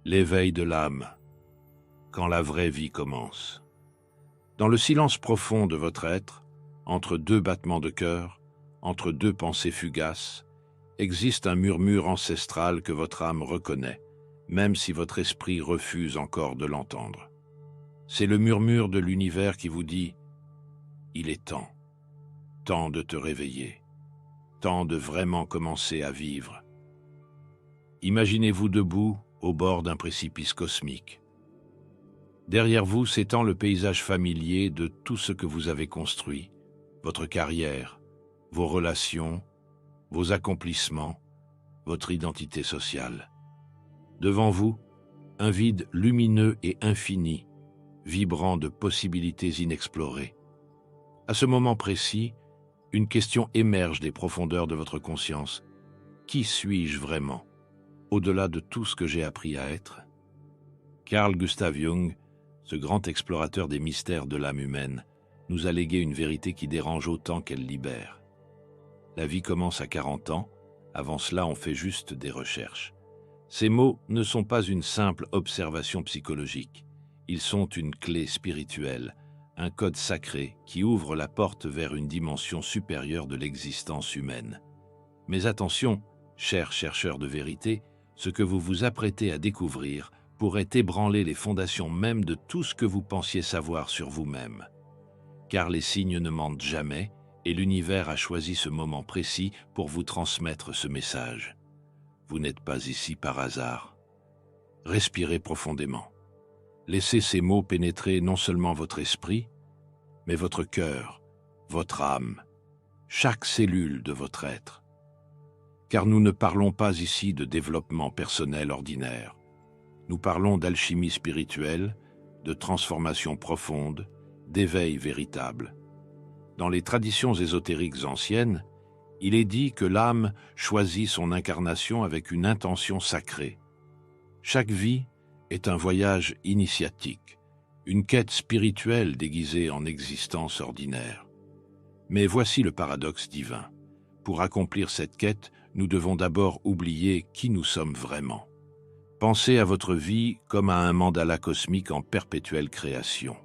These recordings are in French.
L'éveil de l'âme, quand la vraie vie commence. Dans le silence profond de votre être, entre deux battements de cœur, entre deux pensées fugaces, existe un murmure ancestral que votre âme reconnaît, même si votre esprit refuse encore de l'entendre. C'est le murmure de l'univers qui vous dit « Il est temps de te réveiller, temps de vraiment commencer à vivre ». Imaginez-vous debout au bord d'un précipice cosmique. Derrière vous s'étend le paysage familier de tout ce que vous avez construit, votre carrière, vos relations, vos accomplissements, votre identité sociale. Devant vous, un vide lumineux et infini, vibrant de possibilités inexplorées. À ce moment précis, une question émerge des profondeurs de votre conscience. Qui suis-je vraiment, au-delà de tout ce que j'ai appris à être? Carl Gustav Jung, ce grand explorateur des mystères de l'âme humaine, nous a légué une vérité qui dérange autant qu'elle libère. La vie commence à 40 ans, avant cela on fait juste des recherches. Ces mots ne sont pas une simple observation psychologique, ils sont une clé spirituelle, un code sacré qui ouvre la porte vers une dimension supérieure de l'existence humaine. Mais attention, chers chercheurs de vérité, ce que vous vous apprêtez à découvrir pourrait ébranler les fondations même de tout ce que vous pensiez savoir sur vous-même. Car les signes ne mentent jamais, et l'univers a choisi ce moment précis pour vous transmettre ce message. Vous n'êtes pas ici par hasard. Respirez profondément. Laissez ces mots pénétrer non seulement votre esprit, mais votre cœur, votre âme, chaque cellule de votre être. Car nous ne parlons pas ici de développement personnel ordinaire. Nous parlons d'alchimie spirituelle, de transformation profonde, d'éveil véritable. Dans les traditions ésotériques anciennes, il est dit que l'âme choisit son incarnation avec une intention sacrée. Chaque vie est un voyage initiatique, une quête spirituelle déguisée en existence ordinaire. Mais voici le paradoxe divin. Pour accomplir cette quête, nous devons d'abord oublier qui nous sommes vraiment. Pensez à votre vie comme à un mandala cosmique en perpétuelle création.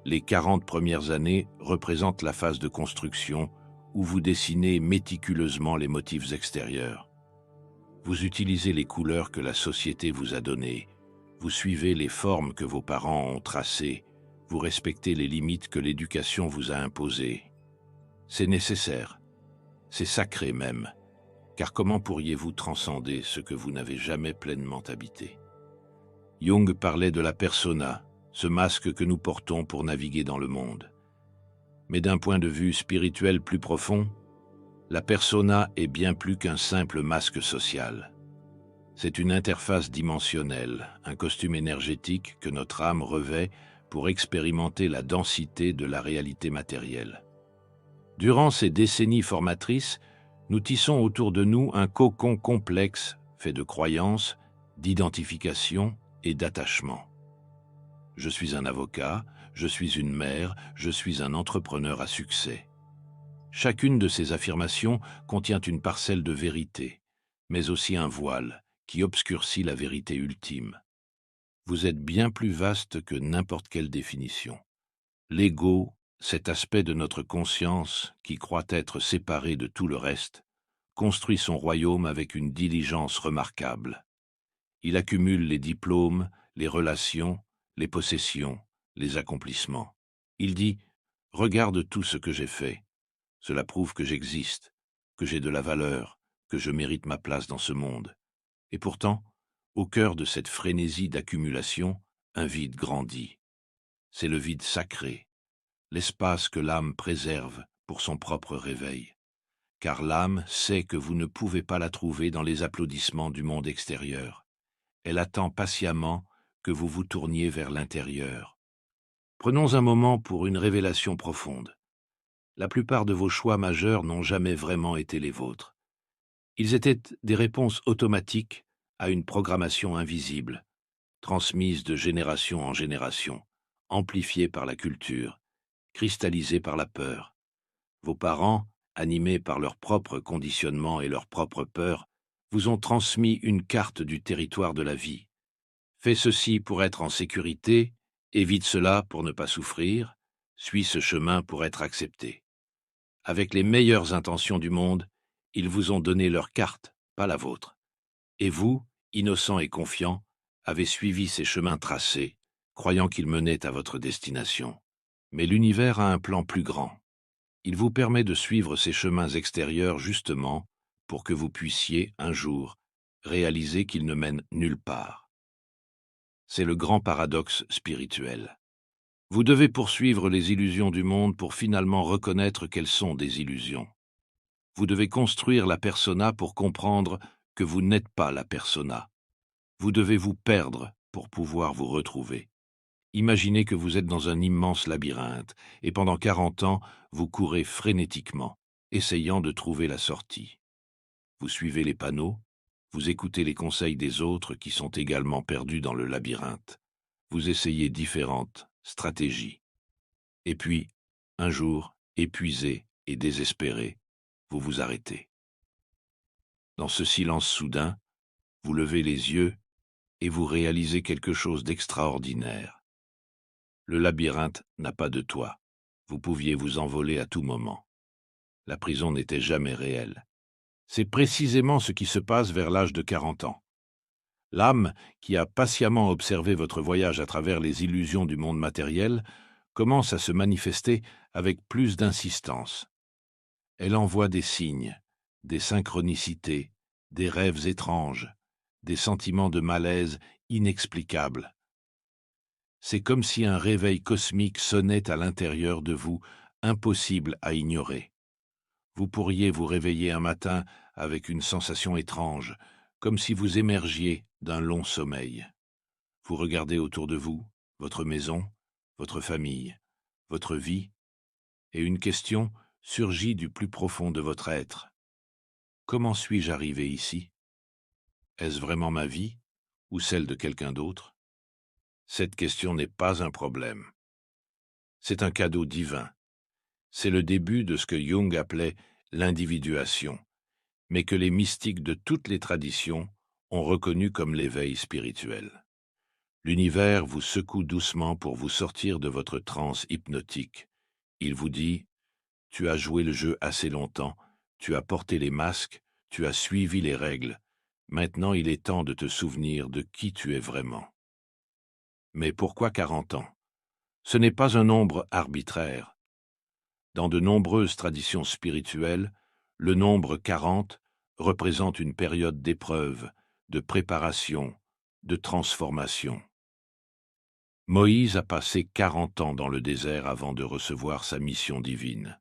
Les 40 premières années représentent la phase de construction où vous dessinez méticuleusement les motifs extérieurs. Vous utilisez les couleurs que la société vous a données, vous suivez les formes que vos parents ont tracées, vous respectez les limites que l'éducation vous a imposées. C'est nécessaire, c'est sacré même, car comment pourriez-vous transcender ce que vous n'avez jamais pleinement habité? Jung parlait de la persona, ce masque que nous portons pour naviguer dans le monde. Mais d'un point de vue spirituel plus profond, la persona est bien plus qu'un simple masque social. C'est une interface dimensionnelle, un costume énergétique que notre âme revêt pour expérimenter la densité de la réalité matérielle. Durant ces décennies formatrices, nous tissons autour de nous un cocon complexe fait de croyances, d'identification et d'attachement. Je suis un avocat, je suis une mère, je suis un entrepreneur à succès. Chacune de ces affirmations contient une parcelle de vérité, mais aussi un voile qui obscurcit la vérité ultime. Vous êtes bien plus vaste que n'importe quelle définition. L'ego, cet aspect de notre conscience qui croit être séparé de tout le reste, construit son royaume avec une diligence remarquable. Il accumule les diplômes, les relations, les possessions, les accomplissements. Il dit « Regarde tout ce que j'ai fait. Cela prouve que j'existe, que j'ai de la valeur, que je mérite ma place dans ce monde. » Et pourtant, au cœur de cette frénésie d'accumulation, un vide grandit. C'est le vide sacré, l'espace que l'âme préserve pour son propre réveil. Car l'âme sait que vous ne pouvez pas la trouver dans les applaudissements du monde extérieur. Elle attend patiemment que vous vous tourniez vers l'intérieur. Prenons un moment pour une révélation profonde. La plupart de vos choix majeurs n'ont jamais vraiment été les vôtres. Ils étaient des réponses automatiques à une programmation invisible, transmise de génération en génération, amplifiée par la culture, cristallisée par la peur. Vos parents, animés par leur propre conditionnement et leur propre peur, vous ont transmis une carte du territoire de la vie, Fais ceci pour être en sécurité, évite cela pour ne pas souffrir, suis ce chemin pour être accepté. Avec les meilleures intentions du monde, ils vous ont donné leur carte, pas la vôtre. Et vous, innocent et confiant, avez suivi ces chemins tracés, croyant qu'ils menaient à votre destination. Mais l'univers a un plan plus grand. Il vous permet de suivre ces chemins extérieurs justement pour que vous puissiez, un jour, réaliser qu'ils ne mènent nulle part. C'est le grand paradoxe spirituel. Vous devez poursuivre les illusions du monde pour finalement reconnaître qu'elles sont des illusions. Vous devez construire la persona pour comprendre que vous n'êtes pas la persona. Vous devez vous perdre pour pouvoir vous retrouver. Imaginez que vous êtes dans un immense labyrinthe, et pendant 40 ans, vous courez frénétiquement, essayant de trouver la sortie. Vous suivez les panneaux, vous écoutez les conseils des autres qui sont également perdus dans le labyrinthe. Vous essayez différentes stratégies. Et puis, un jour, épuisé et désespéré, vous vous arrêtez. Dans ce silence soudain, vous levez les yeux et vous réalisez quelque chose d'extraordinaire. Le labyrinthe n'a pas de toit. Vous pouviez vous envoler à tout moment. La prison n'était jamais réelle. C'est précisément ce qui se passe vers l'âge de 40 ans. L'âme, qui a patiemment observé votre voyage à travers les illusions du monde matériel, commence à se manifester avec plus d'insistance. Elle envoie des signes, des synchronicités, des rêves étranges, des sentiments de malaise inexplicables. C'est comme si un réveil cosmique sonnait à l'intérieur de vous, impossible à ignorer. Vous pourriez vous réveiller un matin avec une sensation étrange, comme si vous émergiez d'un long sommeil. Vous regardez autour de vous, votre maison, votre famille, votre vie, et une question surgit du plus profond de votre être. Comment suis-je arrivé ici? Est-ce vraiment ma vie ou celle de quelqu'un d'autre? Cette question n'est pas un problème. C'est un cadeau divin. C'est le début de ce que Jung appelait l'individuation, mais que les mystiques de toutes les traditions ont reconnu comme l'éveil spirituel. L'univers vous secoue doucement pour vous sortir de votre transe hypnotique. Il vous dit « Tu as joué le jeu assez longtemps, tu as porté les masques, tu as suivi les règles. Maintenant, il est temps de te souvenir de qui tu es vraiment. » Mais pourquoi 40 ans? Ce n'est pas un nombre arbitraire. Dans de nombreuses traditions spirituelles, le nombre 40 représente une période d'épreuve, de préparation, de transformation. Moïse a passé 40 ans dans le désert avant de recevoir sa mission divine.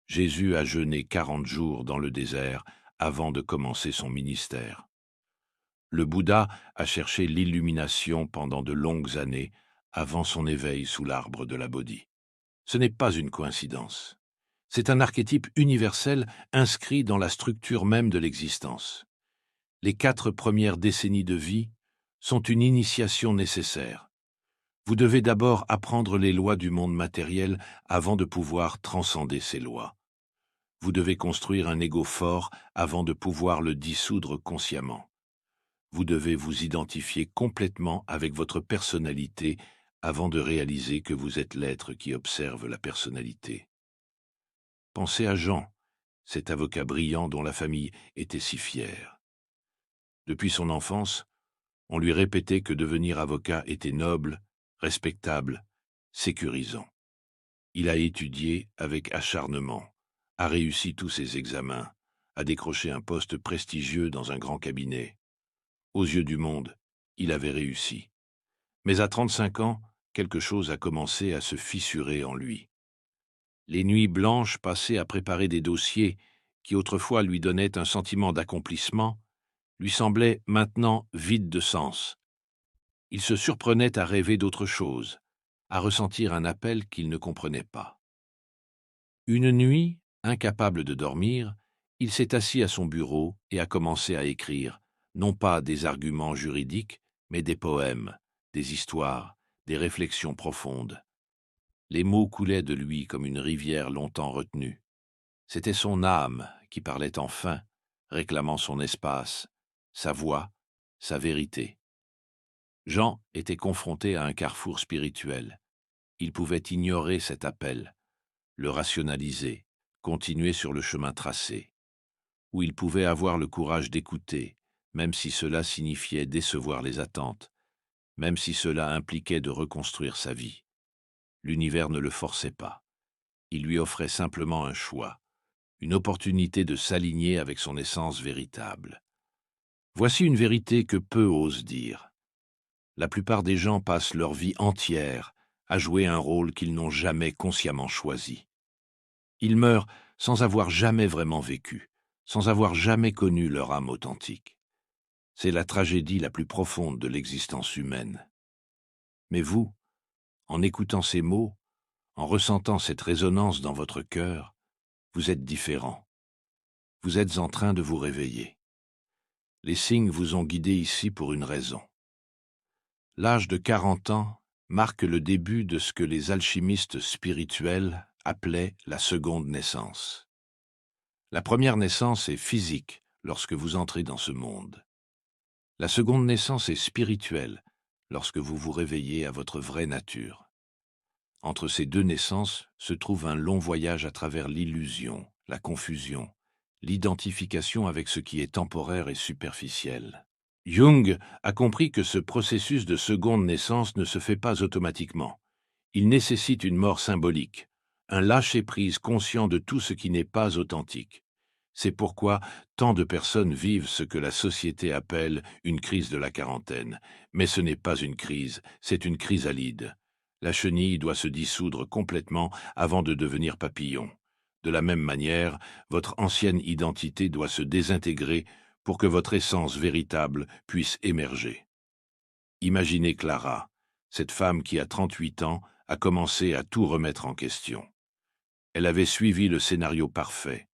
Jésus a jeûné 40 jours dans le désert avant de commencer son ministère. Le Bouddha a cherché l'illumination pendant de longues années avant son éveil sous l'arbre de la Bodhi. Ce n'est pas une coïncidence. C'est un archétype universel inscrit dans la structure même de l'existence. Les 4 premières décennies de vie sont une initiation nécessaire. Vous devez d'abord apprendre les lois du monde matériel avant de pouvoir transcender ces lois. Vous devez construire un ego fort avant de pouvoir le dissoudre consciemment. Vous devez vous identifier complètement avec votre personnalité avant de réaliser que vous êtes l'être qui observe la personnalité. Pensez à Jean, cet avocat brillant dont la famille était si fière. Depuis son enfance, on lui répétait que devenir avocat était noble, respectable, sécurisant. Il a étudié avec acharnement, a réussi tous ses examens, a décroché un poste prestigieux dans un grand cabinet. Aux yeux du monde, il avait réussi. Mais à 35 ans, quelque chose a commencé à se fissurer en lui. Les nuits blanches passées à préparer des dossiers qui autrefois lui donnaient un sentiment d'accomplissement, lui semblaient maintenant vides de sens. Il se surprenait à rêver d'autre chose, à ressentir un appel qu'il ne comprenait pas. Une nuit, incapable de dormir, il s'est assis à son bureau et a commencé à écrire, non pas des arguments juridiques, mais des poèmes, des histoires, des réflexions profondes. Les mots coulaient de lui comme une rivière longtemps retenue. C'était son âme qui parlait enfin, réclamant son espace, sa voix, sa vérité. Jean était confronté à un carrefour spirituel. Il pouvait ignorer cet appel, le rationaliser, continuer sur le chemin tracé, ou il pouvait avoir le courage d'écouter, même si cela signifiait décevoir les attentes, même si cela impliquait de reconstruire sa vie. L'univers ne le forçait pas. Il lui offrait simplement un choix, une opportunité de s'aligner avec son essence véritable. Voici une vérité que peu osent dire. La plupart des gens passent leur vie entière à jouer un rôle qu'ils n'ont jamais consciemment choisi. Ils meurent sans avoir jamais vraiment vécu, sans avoir jamais connu leur âme authentique. C'est la tragédie la plus profonde de l'existence humaine. Mais vous, en écoutant ces mots, en ressentant cette résonance dans votre cœur, vous êtes différent. Vous êtes en train de vous réveiller. Les signes vous ont guidé ici pour une raison. L'âge de 40 ans marque le début de ce que les alchimistes spirituels appelaient la seconde naissance. La première naissance est physique lorsque vous entrez dans ce monde. La seconde naissance est spirituelle lorsque vous vous réveillez à votre vraie nature. Entre ces deux naissances se trouve un long voyage à travers l'illusion, la confusion, l'identification avec ce qui est temporaire et superficiel. Jung a compris que ce processus de seconde naissance ne se fait pas automatiquement. Il nécessite une mort symbolique, un lâcher-prise conscient de tout ce qui n'est pas authentique. C'est pourquoi tant de personnes vivent ce que la société appelle une crise de la quarantaine. Mais ce n'est pas une crise, c'est une chrysalide. La chenille doit se dissoudre complètement avant de devenir papillon. De la même manière, votre ancienne identité doit se désintégrer pour que votre essence véritable puisse émerger. Imaginez Clara, cette femme qui à 38 ans a commencé à tout remettre en question. Elle avait suivi le scénario parfait.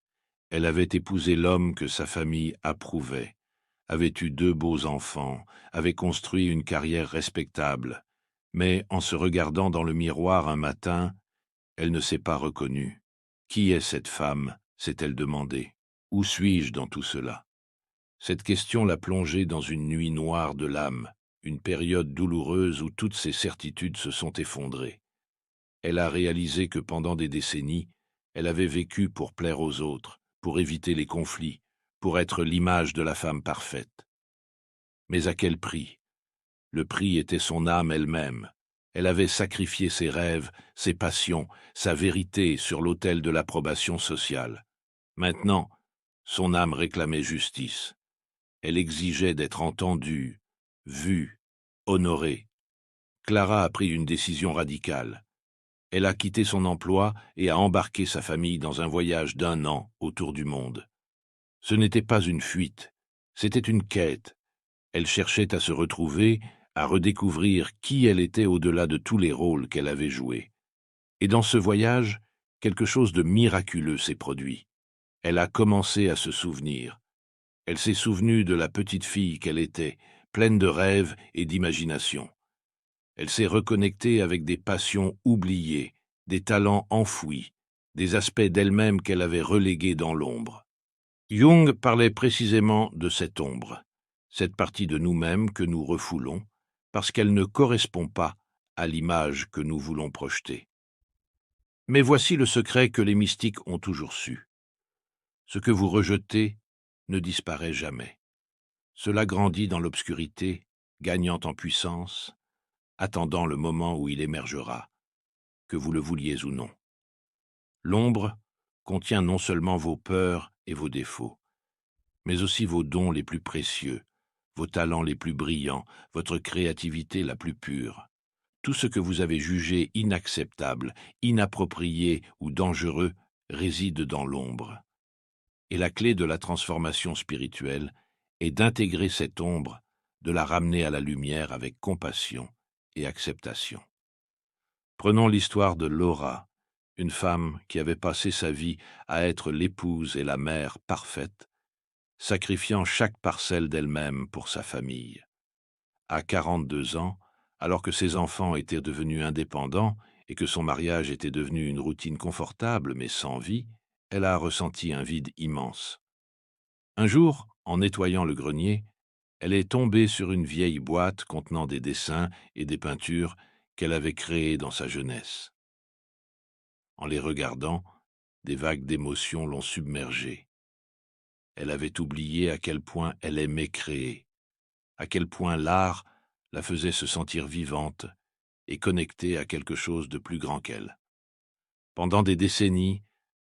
Elle avait épousé l'homme que sa famille approuvait, avait eu 2 beaux enfants, avait construit une carrière respectable. Mais en se regardant dans le miroir un matin, elle ne s'est pas reconnue. Qui est cette femme? S'est-elle demandé. Où suis-je dans tout cela? Cette question l'a plongée dans une nuit noire de l'âme, une période douloureuse où toutes ses certitudes se sont effondrées. Elle a réalisé que pendant des décennies, elle avait vécu pour plaire aux autres, pour éviter les conflits, pour être l'image de la femme parfaite. Mais à quel prix? Le prix était son âme elle-même. Elle avait sacrifié ses rêves, ses passions, sa vérité sur l'autel de l'approbation sociale. Maintenant, son âme réclamait justice. Elle exigeait d'être entendue, vue, honorée. Clara a pris une décision radicale. Elle a quitté son emploi et a embarqué sa famille dans un voyage d'1 an autour du monde. Ce n'était pas une fuite, c'était une quête. Elle cherchait à se retrouver, à redécouvrir qui elle était au-delà de tous les rôles qu'elle avait joués. Et dans ce voyage, quelque chose de miraculeux s'est produit. Elle a commencé à se souvenir. Elle s'est souvenue de la petite fille qu'elle était, pleine de rêves et d'imagination. Elle s'est reconnectée avec des passions oubliées, des talents enfouis, des aspects d'elle-même qu'elle avait relégués dans l'ombre. Jung parlait précisément de cette ombre, cette partie de nous-mêmes que nous refoulons, parce qu'elle ne correspond pas à l'image que nous voulons projeter. Mais voici le secret que les mystiques ont toujours su. Ce que vous rejetez ne disparaît jamais. Cela grandit dans l'obscurité, gagnant en puissance, attendant le moment où il émergera, que vous le vouliez ou non. L'ombre contient non seulement vos peurs et vos défauts, mais aussi vos dons les plus précieux, vos talents les plus brillants, votre créativité la plus pure. Tout ce que vous avez jugé inacceptable, inapproprié ou dangereux réside dans l'ombre. Et la clé de la transformation spirituelle est d'intégrer cette ombre, de la ramener à la lumière avec compassion et acceptation. Prenons l'histoire de Laura, une femme qui avait passé sa vie à être l'épouse et la mère parfaite, sacrifiant chaque parcelle d'elle-même pour sa famille. À 42 ans, alors que ses enfants étaient devenus indépendants et que son mariage était devenu une routine confortable mais sans vie, elle a ressenti un vide immense. Un jour, en nettoyant le grenier, elle est tombée sur une vieille boîte contenant des dessins et des peintures qu'elle avait créées dans sa jeunesse. En les regardant, des vagues d'émotions l'ont submergée. Elle avait oublié à quel point elle aimait créer, à quel point l'art la faisait se sentir vivante et connectée à quelque chose de plus grand qu'elle. Pendant des décennies,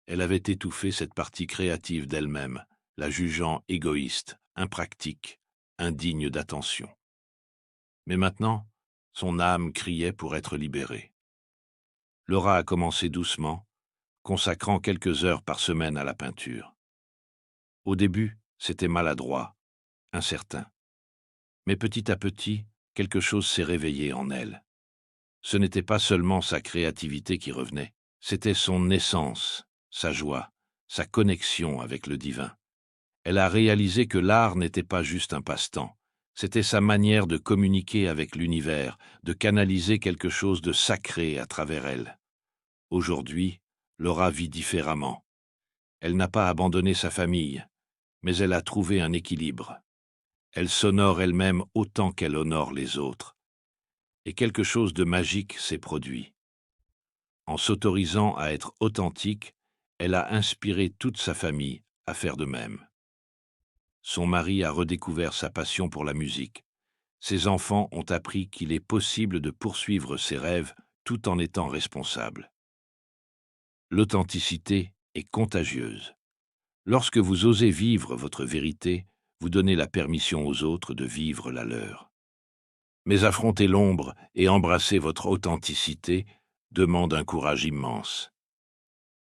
elle avait étouffé cette partie créative d'elle-même, la jugeant égoïste, impratique, indigne d'attention. Mais maintenant, son âme criait pour être libérée. Laura a commencé doucement, consacrant quelques heures par semaine à la peinture. Au début, c'était maladroit, incertain. Mais petit à petit, quelque chose s'est réveillé en elle. Ce n'était pas seulement sa créativité qui revenait, c'était son essence, sa joie, sa connexion avec le divin. Elle a réalisé que l'art n'était pas juste un passe-temps, c'était sa manière de communiquer avec l'univers, de canaliser quelque chose de sacré à travers elle. Aujourd'hui, Laura vit différemment. Elle n'a pas abandonné sa famille, mais elle a trouvé un équilibre. Elle s'honore elle-même autant qu'elle honore les autres. Et quelque chose de magique s'est produit. En s'autorisant à être authentique, elle a inspiré toute sa famille à faire de même. Son mari a redécouvert sa passion pour la musique. Ses enfants ont appris qu'il est possible de poursuivre ses rêves tout en étant responsable. L'authenticité est contagieuse. Lorsque vous osez vivre votre vérité, vous donnez la permission aux autres de vivre la leur. Mais affronter l'ombre et embrasser votre authenticité demande un courage immense.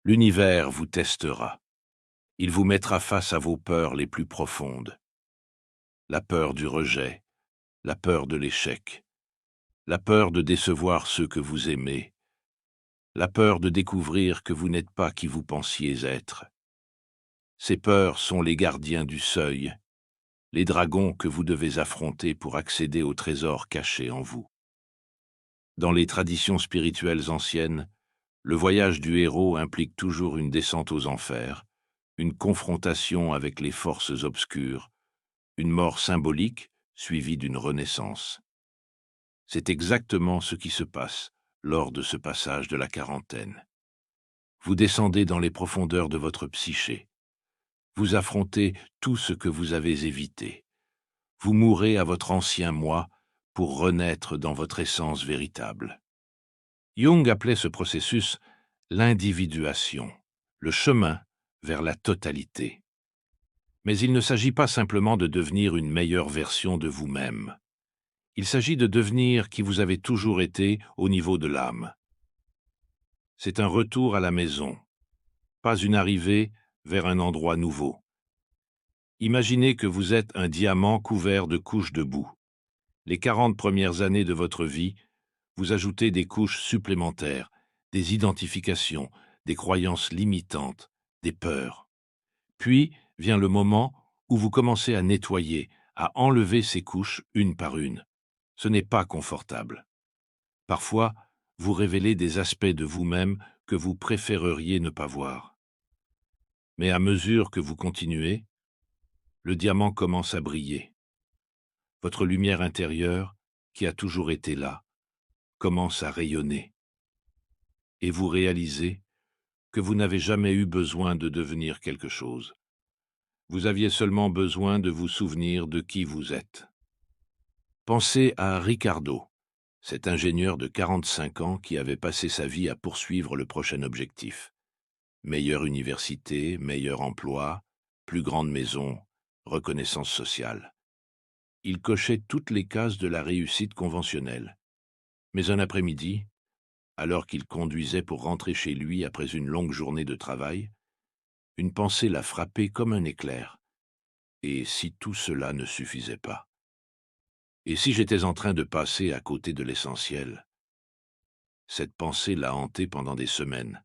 L'univers vous testera. Il vous mettra face à vos peurs les plus profondes. La peur du rejet, la peur de l'échec, la peur de décevoir ceux que vous aimez, la peur de découvrir que vous n'êtes pas qui vous pensiez être. Ces peurs sont les gardiens du seuil, les dragons que vous devez affronter pour accéder aux trésors cachés en vous. Dans les traditions spirituelles anciennes, le voyage du héros implique toujours une descente aux enfers, une confrontation avec les forces obscures, une mort symbolique suivie d'une renaissance. C'est exactement ce qui se passe lors de ce passage de la quarantaine. Vous descendez dans les profondeurs de votre psyché. Vous affrontez tout ce que vous avez évité. Vous mourrez à votre ancien moi pour renaître dans votre essence véritable. Jung appelait ce processus l'individuation, le chemin vers la totalité. Mais il ne s'agit pas simplement de devenir une meilleure version de vous-même. Il s'agit de devenir qui vous avez toujours été au niveau de l'âme. C'est un retour à la maison, pas une arrivée vers un endroit nouveau. Imaginez que vous êtes un diamant couvert de couches de boue. Les 40 premières années de votre vie, vous ajoutez des couches supplémentaires, des identifications, des croyances limitantes, des peurs. Puis vient le moment où vous commencez à nettoyer, à enlever ces couches une par une. Ce n'est pas confortable. Parfois, vous révélez des aspects de vous-même que vous préféreriez ne pas voir. Mais à mesure que vous continuez, le diamant commence à briller. Votre lumière intérieure, qui a toujours été là, commence à rayonner. Et vous réalisez que vous n'avez jamais eu besoin de devenir quelque chose. Vous aviez seulement besoin de vous souvenir de qui vous êtes. Pensez à Ricardo, cet ingénieur de 45 ans qui avait passé sa vie à poursuivre le prochain objectif. Meilleure université, meilleur emploi, plus grande maison, reconnaissance sociale. Il cochait toutes les cases de la réussite conventionnelle. Mais un après-midi, alors qu'il conduisait pour rentrer chez lui après une longue journée de travail, une pensée l'a frappé comme un éclair. Et si tout cela ne suffisait pas? Et si j'étais en train de passer à côté de l'essentiel? Cette pensée l'a hanté pendant des semaines.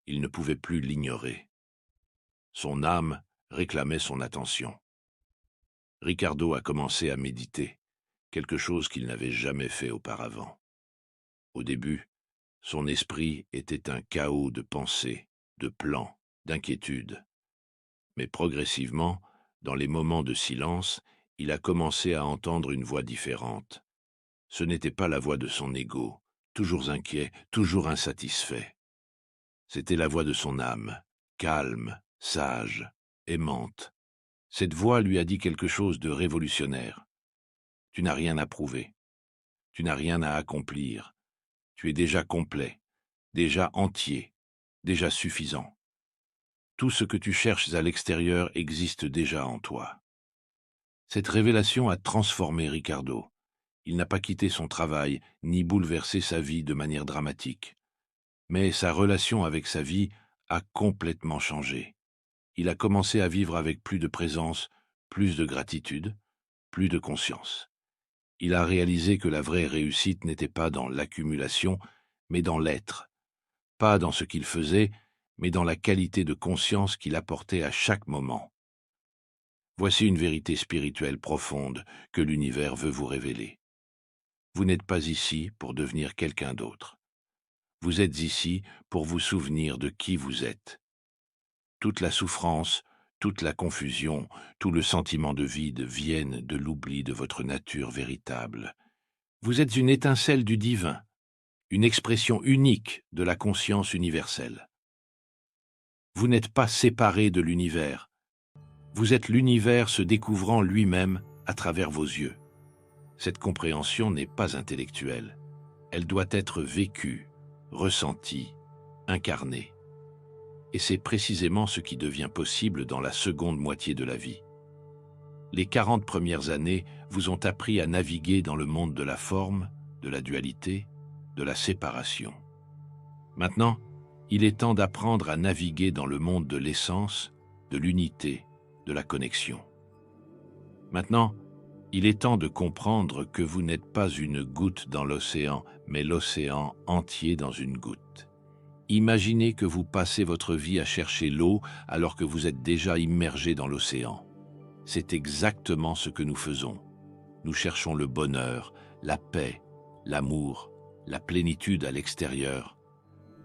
Il ne pouvait plus l'ignorer. Son âme réclamait son attention. Ricardo a commencé à méditer, quelque chose qu'il n'avait jamais fait auparavant. Au début, son esprit était un chaos de pensées, de plans, d'inquiétudes. Mais progressivement, dans les moments de silence, il a commencé à entendre une voix différente. Ce n'était pas la voix de son ego, toujours inquiet, toujours insatisfait. C'était la voix de son âme, calme, sage, aimante. Cette voix lui a dit quelque chose de révolutionnaire. Tu n'as rien à prouver. Tu n'as rien à accomplir. Tu es déjà complet, déjà entier, déjà suffisant. Tout ce que tu cherches à l'extérieur existe déjà en toi. Cette révélation a transformé Ricardo. Il n'a pas quitté son travail, ni bouleversé sa vie de manière dramatique. Mais sa relation avec sa vie a complètement changé. Il a commencé à vivre avec plus de présence, plus de gratitude, plus de conscience. Il a réalisé que la vraie réussite n'était pas dans l'accumulation, mais dans l'être. Pas dans ce qu'il faisait, mais dans la qualité de conscience qu'il apportait à chaque moment. Voici une vérité spirituelle profonde que l'univers veut vous révéler. Vous n'êtes pas ici pour devenir quelqu'un d'autre. Vous êtes ici pour vous souvenir de qui vous êtes. Toute la souffrance, toute la confusion, tout le sentiment de vide viennent de l'oubli de votre nature véritable. Vous êtes une étincelle du divin, une expression unique de la conscience universelle. Vous n'êtes pas séparé de l'univers. Vous êtes l'univers se découvrant lui-même à travers vos yeux. Cette compréhension n'est pas intellectuelle. Elle doit être vécue, ressentie, incarnée. Et c'est précisément ce qui devient possible dans la seconde moitié de la vie. Les 40 premières années vous ont appris à naviguer dans le monde de la forme, de la dualité, de la séparation. Maintenant, il est temps d'apprendre à naviguer dans le monde de l'essence, de l'unité, de la connexion. Maintenant, il est temps de comprendre que vous n'êtes pas une goutte dans l'océan, mais l'océan entier dans une goutte. Imaginez que vous passez votre vie à chercher l'eau alors que vous êtes déjà immergé dans l'océan. C'est exactement ce que nous faisons. Nous cherchons le bonheur, la paix, l'amour, la plénitude à l'extérieur,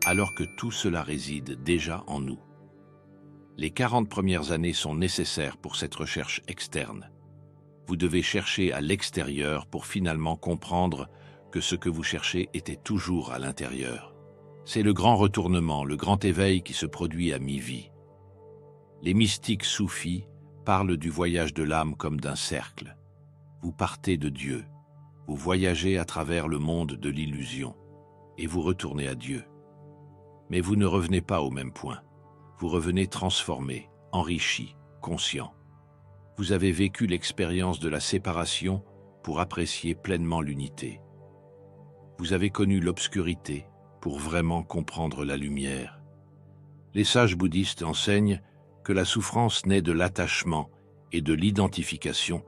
alors que tout cela réside déjà en nous. Les 40 premières années sont nécessaires pour cette recherche externe. Vous devez chercher à l'extérieur pour finalement comprendre que ce que vous cherchez était toujours à l'intérieur. C'est le grand retournement, le grand éveil qui se produit à mi-vie. Les mystiques soufis parlent du voyage de l'âme comme d'un cercle. Vous partez de Dieu, vous voyagez à travers le monde de l'illusion, et vous retournez à Dieu. Mais vous ne revenez pas au même point. Vous revenez transformé, enrichi, conscient. Vous avez vécu l'expérience de la séparation pour apprécier pleinement l'unité. Vous avez connu l'obscurité pour vraiment comprendre la lumière. Les sages bouddhistes enseignent que la souffrance naît de l'attachement et de l'identification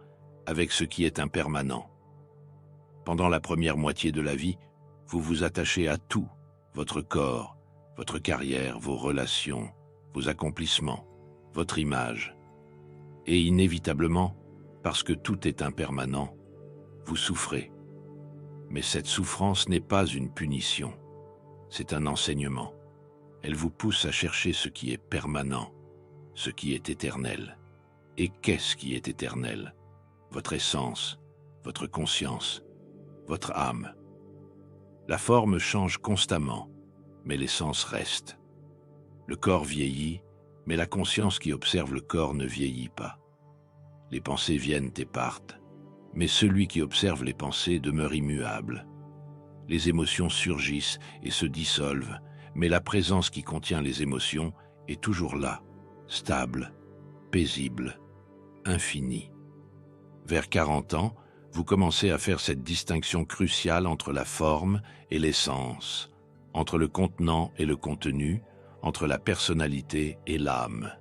avec ce qui est impermanent. Pendant la première moitié de la vie, vous vous attachez à tout, votre corps, votre carrière, vos relations, vos accomplissements, votre image. Et inévitablement, parce que tout est impermanent, vous souffrez. Mais cette souffrance n'est pas une punition, c'est un enseignement. Elle vous pousse à chercher ce qui est permanent, ce qui est éternel. Et qu'est-ce qui est éternel? Votre essence, votre conscience, votre âme. La forme change constamment, mais l'essence reste. Le corps vieillit, mais la conscience qui observe le corps ne vieillit pas. Les pensées viennent et partent, mais celui qui observe les pensées demeure immuable. Les émotions surgissent et se dissolvent, mais la présence qui contient les émotions est toujours là, stable, paisible, infinie. Vers 40 ans, vous commencez à faire cette distinction cruciale entre la forme et l'essence, entre le contenant et le contenu, entre la personnalité et l'âme.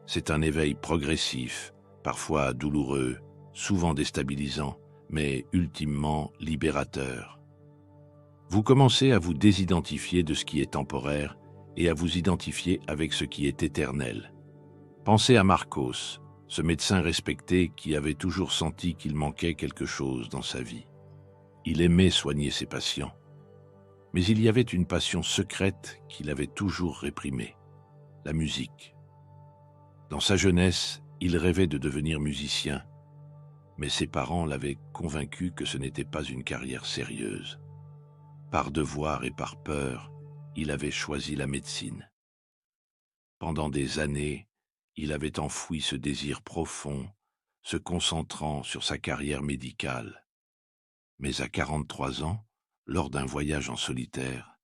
C'est un éveil progressif, parfois douloureux, souvent déstabilisant, mais ultimement libérateur. Vous commencez à vous désidentifier de ce qui est temporaire et à vous identifier avec ce qui est éternel. Pensez à Marcos, ce médecin respecté qui avait toujours senti qu'il manquait quelque chose dans sa vie. Il aimait soigner ses patients. Mais il y avait une passion secrète qu'il avait toujours réprimée, la musique. Dans sa jeunesse, il rêvait de devenir musicien, mais ses parents l'avaient convaincu que ce n'était pas une carrière sérieuse. Par devoir et par peur, il avait choisi la médecine. Pendant des années, il avait enfoui ce désir profond, se concentrant sur sa carrière médicale. Mais à 43 ans, lors d'un voyage en solitaire,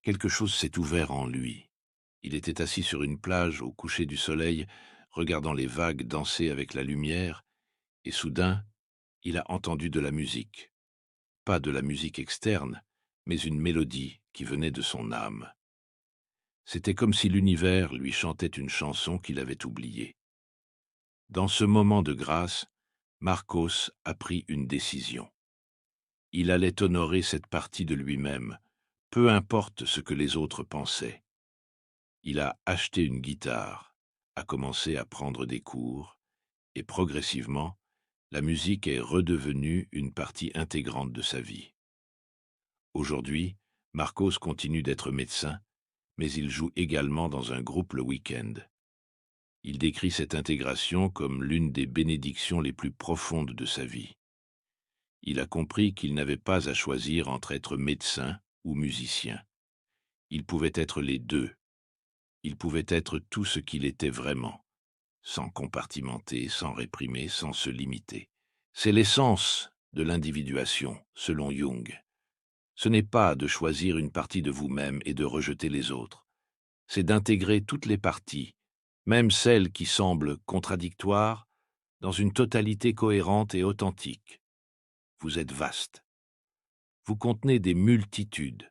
quelque chose s'est ouvert en lui. Il était assis sur une plage au coucher du soleil, regardant les vagues danser avec la lumière, et soudain, il a entendu de la musique. Pas de la musique externe, mais une mélodie qui venait de son âme. C'était comme si l'univers lui chantait une chanson qu'il avait oubliée. Dans ce moment de grâce, Marcos a pris une décision. Il allait honorer cette partie de lui-même, peu importe ce que les autres pensaient. Il a acheté une guitare, a commencé à prendre des cours, et progressivement, la musique est redevenue une partie intégrante de sa vie. Aujourd'hui, Marcos continue d'être médecin, mais il joue également dans un groupe le week-end. Il décrit cette intégration comme l'une des bénédictions les plus profondes de sa vie. Il a compris qu'il n'avait pas à choisir entre être médecin ou musicien. Il pouvait être les deux. Il pouvait être tout ce qu'il était vraiment, sans compartimenter, sans réprimer, sans se limiter. C'est l'essence de l'individuation, selon Jung. Ce n'est pas de choisir une partie de vous-même et de rejeter les autres. C'est d'intégrer toutes les parties, même celles qui semblent contradictoires, dans une totalité cohérente et authentique. Vous êtes vaste. Vous contenez des multitudes.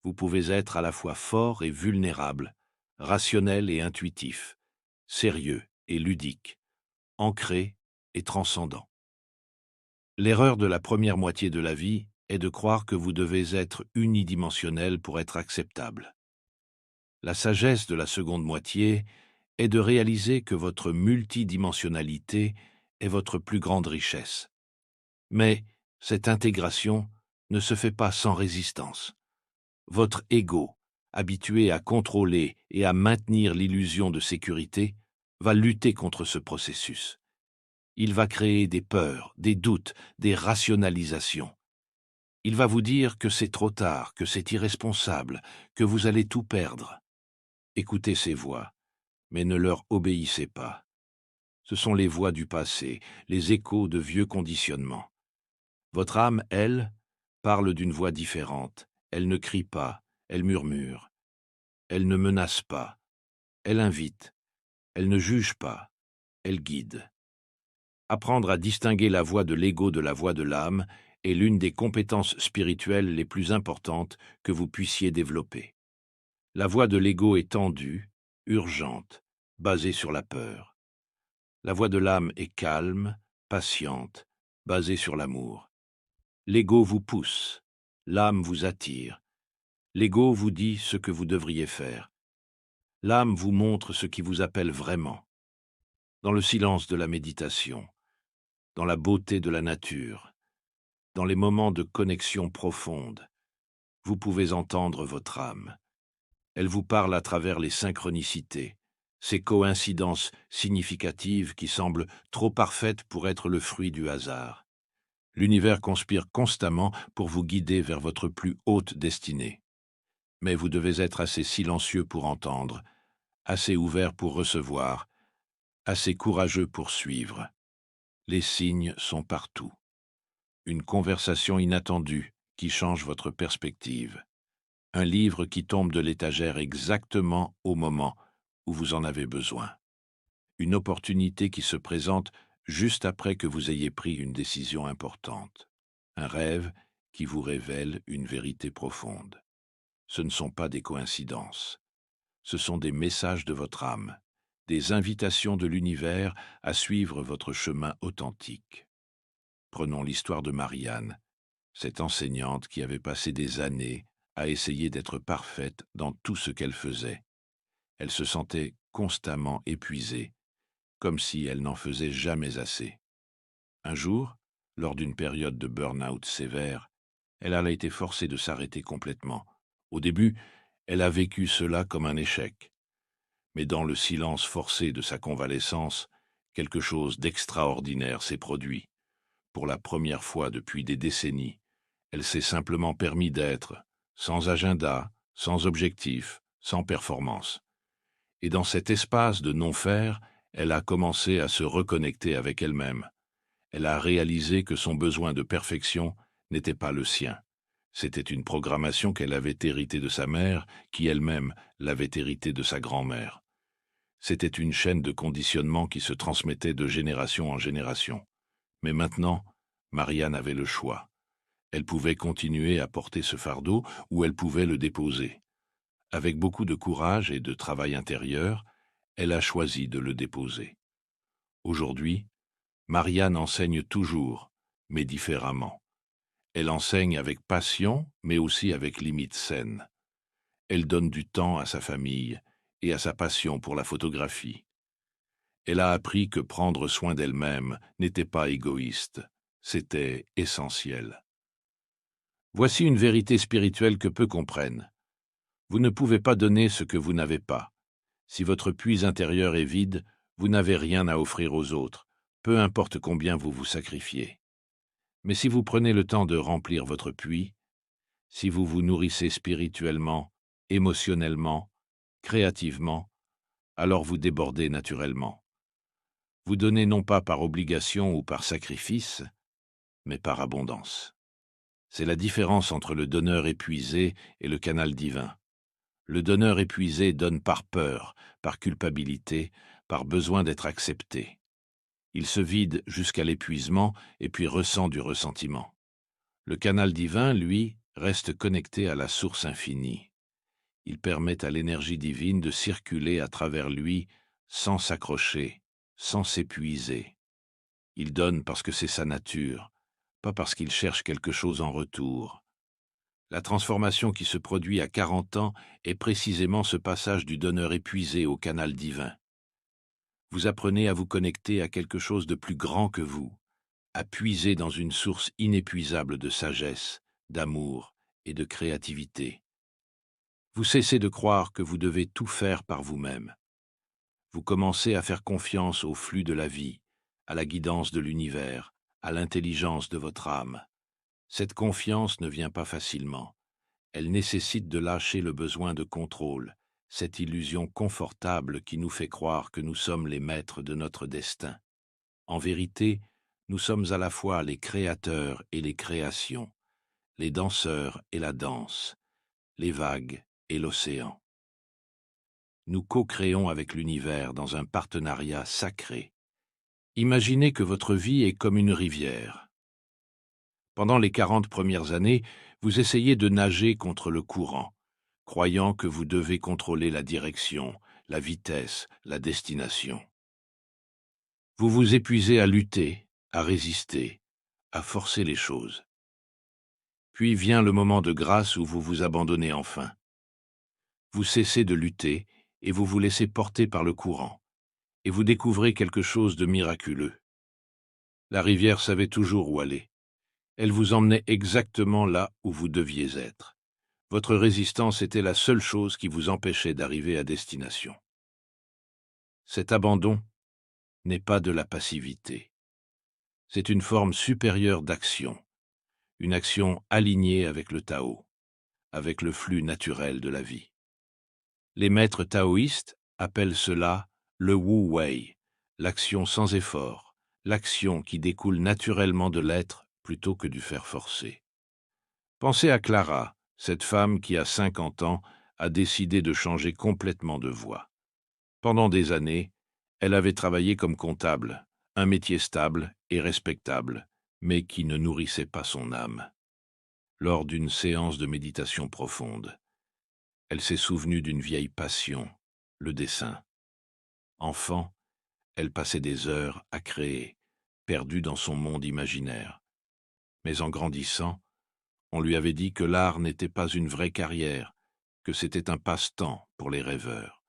Vous pouvez être à la fois fort et vulnérable, rationnel et intuitif, sérieux et ludique, ancré et transcendant. L'erreur de la première moitié de la vie est de croire que vous devez être unidimensionnel pour être acceptable. La sagesse de la seconde moitié est de réaliser que votre multidimensionnalité est votre plus grande richesse. Mais cette intégration ne se fait pas sans résistance. Votre ego, habitué à contrôler et à maintenir l'illusion de sécurité, va lutter contre ce processus. Il va créer des peurs, des doutes, des rationalisations. Il va vous dire que c'est trop tard, que c'est irresponsable, que vous allez tout perdre. Écoutez ces voix, mais ne leur obéissez pas. Ce sont les voix du passé, les échos de vieux conditionnements. Votre âme, elle, parle d'une voix différente. Elle ne crie pas, elle murmure. Elle ne menace pas, elle invite. Elle ne juge pas, elle guide. Apprendre à distinguer la voix de l'ego de la voix de l'âme est l'une des compétences spirituelles les plus importantes que vous puissiez développer. La voix de l'ego est tendue, urgente, basée sur la peur. La voix de l'âme est calme, patiente, basée sur l'amour. L'ego vous pousse, l'âme vous attire. L'ego vous dit ce que vous devriez faire. L'âme vous montre ce qui vous appelle vraiment. Dans le silence de la méditation, dans la beauté de la nature, dans les moments de connexion profonde, vous pouvez entendre votre âme. Elle vous parle à travers les synchronicités, ces coïncidences significatives qui semblent trop parfaites pour être le fruit du hasard. L'univers conspire constamment pour vous guider vers votre plus haute destinée. Mais vous devez être assez silencieux pour entendre, assez ouvert pour recevoir, assez courageux pour suivre. Les signes sont partout. Une conversation inattendue qui change votre perspective. Un livre qui tombe de l'étagère exactement au moment où vous en avez besoin. Une opportunité qui se présente juste après que vous ayez pris une décision importante. Un rêve qui vous révèle une vérité profonde. Ce ne sont pas des coïncidences. Ce sont des messages de votre âme, des invitations de l'univers à suivre votre chemin authentique. Prenons l'histoire de Marianne, cette enseignante qui avait passé des années à essayer d'être parfaite dans tout ce qu'elle faisait. Elle se sentait constamment épuisée, comme si elle n'en faisait jamais assez. Un jour, lors d'une période de burn-out sévère, elle a été forcée de s'arrêter complètement. Au début, elle a vécu cela comme un échec. Mais dans le silence forcé de sa convalescence, quelque chose d'extraordinaire s'est produit. pour la première fois depuis des décennies. Elle s'est simplement permis d'être, sans agenda, sans objectif, sans performance. Et dans cet espace de non-faire, elle a commencé à se reconnecter avec elle-même. Elle a réalisé que son besoin de perfection n'était pas le sien. C'était une programmation qu'elle avait héritée de sa mère, qui elle-même l'avait héritée de sa grand-mère. C'était une chaîne de conditionnement qui se transmettait de génération en génération. Mais maintenant, Marianne avait le choix. Elle pouvait continuer à porter ce fardeau ou elle pouvait le déposer. Avec beaucoup de courage et de travail intérieur, elle a choisi de le déposer. Aujourd'hui, Marianne enseigne toujours, mais différemment. Elle enseigne avec passion, mais aussi avec limites saines. Elle donne du temps à sa famille et à sa passion pour la photographie. Elle a appris que prendre soin d'elle-même n'était pas égoïste, c'était essentiel. Voici une vérité spirituelle que peu comprennent. Vous ne pouvez pas donner ce que vous n'avez pas. Si votre puits intérieur est vide, vous n'avez rien à offrir aux autres, peu importe combien vous vous sacrifiez. Mais si vous prenez le temps de remplir votre puits, si vous vous nourrissez spirituellement, émotionnellement, créativement, alors vous débordez naturellement. Vous donnez non pas par obligation ou par sacrifice, mais par abondance. C'est la différence entre le donneur épuisé et le canal divin. Le donneur épuisé donne par peur, par culpabilité, par besoin d'être accepté. Il se vide jusqu'à l'épuisement et puis ressent du ressentiment. Le canal divin, lui, reste connecté à la source infinie. Il permet à l'énergie divine de circuler à travers lui sans s'accrocher, sans s'épuiser. Il donne parce que c'est sa nature, pas parce qu'il cherche quelque chose en retour. La transformation qui se produit à 40 ans est précisément ce passage du donneur épuisé au canal divin. Vous apprenez à vous connecter à quelque chose de plus grand que vous, à puiser dans une source inépuisable de sagesse, d'amour et de créativité. Vous cessez de croire que vous devez tout faire par vous-même. Vous commencez à faire confiance au flux de la vie, à la guidance de l'univers, à l'intelligence de votre âme. Cette confiance ne vient pas facilement. Elle nécessite de lâcher le besoin de contrôle, cette illusion confortable qui nous fait croire que nous sommes les maîtres de notre destin. En vérité, nous sommes à la fois les créateurs et les créations, les danseurs et la danse, les vagues et l'océan. Nous co-créons avec l'univers dans un partenariat sacré. Imaginez que votre vie est comme une rivière. Pendant les 40 premières années, vous essayez de nager contre le courant, croyant que vous devez contrôler la direction, la vitesse, la destination. Vous vous épuisez à lutter, à résister, à forcer les choses. Puis vient le moment de grâce où vous vous abandonnez enfin. Vous cessez de lutter et vous vous laissez porter par le courant, et vous découvrez quelque chose de miraculeux. La rivière savait toujours où aller. Elle vous emmenait exactement là où vous deviez être. Votre résistance était la seule chose qui vous empêchait d'arriver à destination. Cet abandon n'est pas de la passivité. C'est une forme supérieure d'action, une action alignée avec le Tao, avec le flux naturel de la vie. Les maîtres taoïstes appellent cela le Wu Wei, l'action sans effort, l'action qui découle naturellement de l'être plutôt que du faire forcer. Pensez à Clara, cette femme qui, à 50 ans, a décidé de changer complètement de voie. Pendant des années, elle avait travaillé comme comptable, un métier stable et respectable, mais qui ne nourrissait pas son âme. Lors d'une séance de méditation profonde, elle s'est souvenue d'une vieille passion, le dessin. Enfant, elle passait des heures à créer, perdue dans son monde imaginaire. Mais en grandissant, on lui avait dit que l'art n'était pas une vraie carrière, que c'était un passe-temps pour les rêveurs.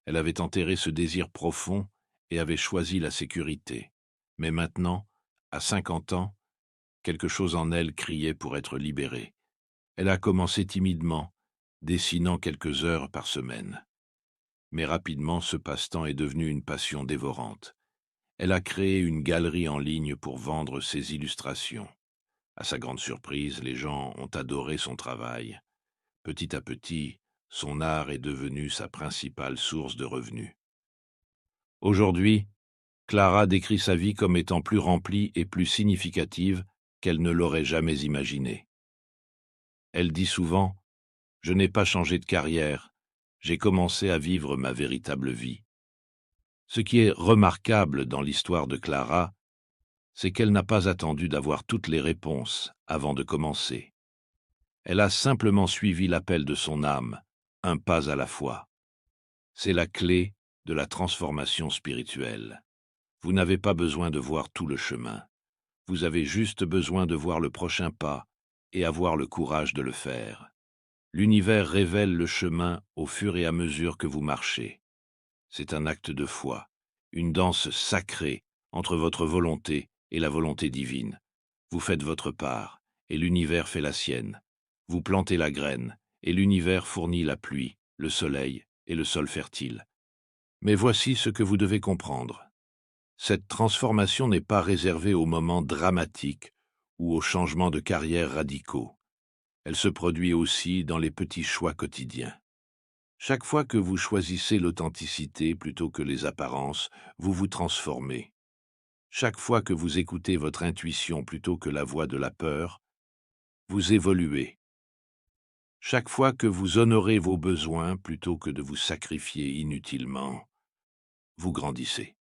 Elle avait enterré ce désir profond et avait choisi la sécurité. Mais maintenant, à 50 ans, quelque chose en elle criait pour être libérée. Elle a commencé timidement, dessinant quelques heures par semaine. Mais rapidement, ce passe-temps est devenu une passion dévorante. Elle a créé une galerie en ligne pour vendre ses illustrations. À sa grande surprise, les gens ont adoré son travail. Petit à petit, son art est devenu sa principale source de revenus. Aujourd'hui, Clara décrit sa vie comme étant plus remplie et plus significative qu'elle ne l'aurait jamais imaginé. Elle dit souvent « Je n'ai pas changé de carrière, j'ai commencé à vivre ma véritable vie ». Ce qui est remarquable dans l'histoire de Clara, c'est qu'elle n'a pas attendu d'avoir toutes les réponses avant de commencer. Elle a simplement suivi l'appel de son âme, un pas à la fois. C'est la clé de la transformation spirituelle. Vous n'avez pas besoin de voir tout le chemin. Vous avez juste besoin de voir le prochain pas et avoir le courage de le faire. L'univers révèle le chemin au fur et à mesure que vous marchez. C'est un acte de foi, une danse sacrée entre votre volonté et la volonté divine. Vous faites votre part, et l'univers fait la sienne. Vous plantez la graine, et l'univers fournit la pluie, le soleil et le sol fertile. Mais voici ce que vous devez comprendre. Cette transformation n'est pas réservée aux moments dramatiques ou aux changements de carrière radicaux. Elle se produit aussi dans les petits choix quotidiens. Chaque fois que vous choisissez l'authenticité plutôt que les apparences, vous vous transformez. Chaque fois que vous écoutez votre intuition plutôt que la voix de la peur, vous évoluez. Chaque fois que vous honorez vos besoins plutôt que de vous sacrifier inutilement, vous grandissez.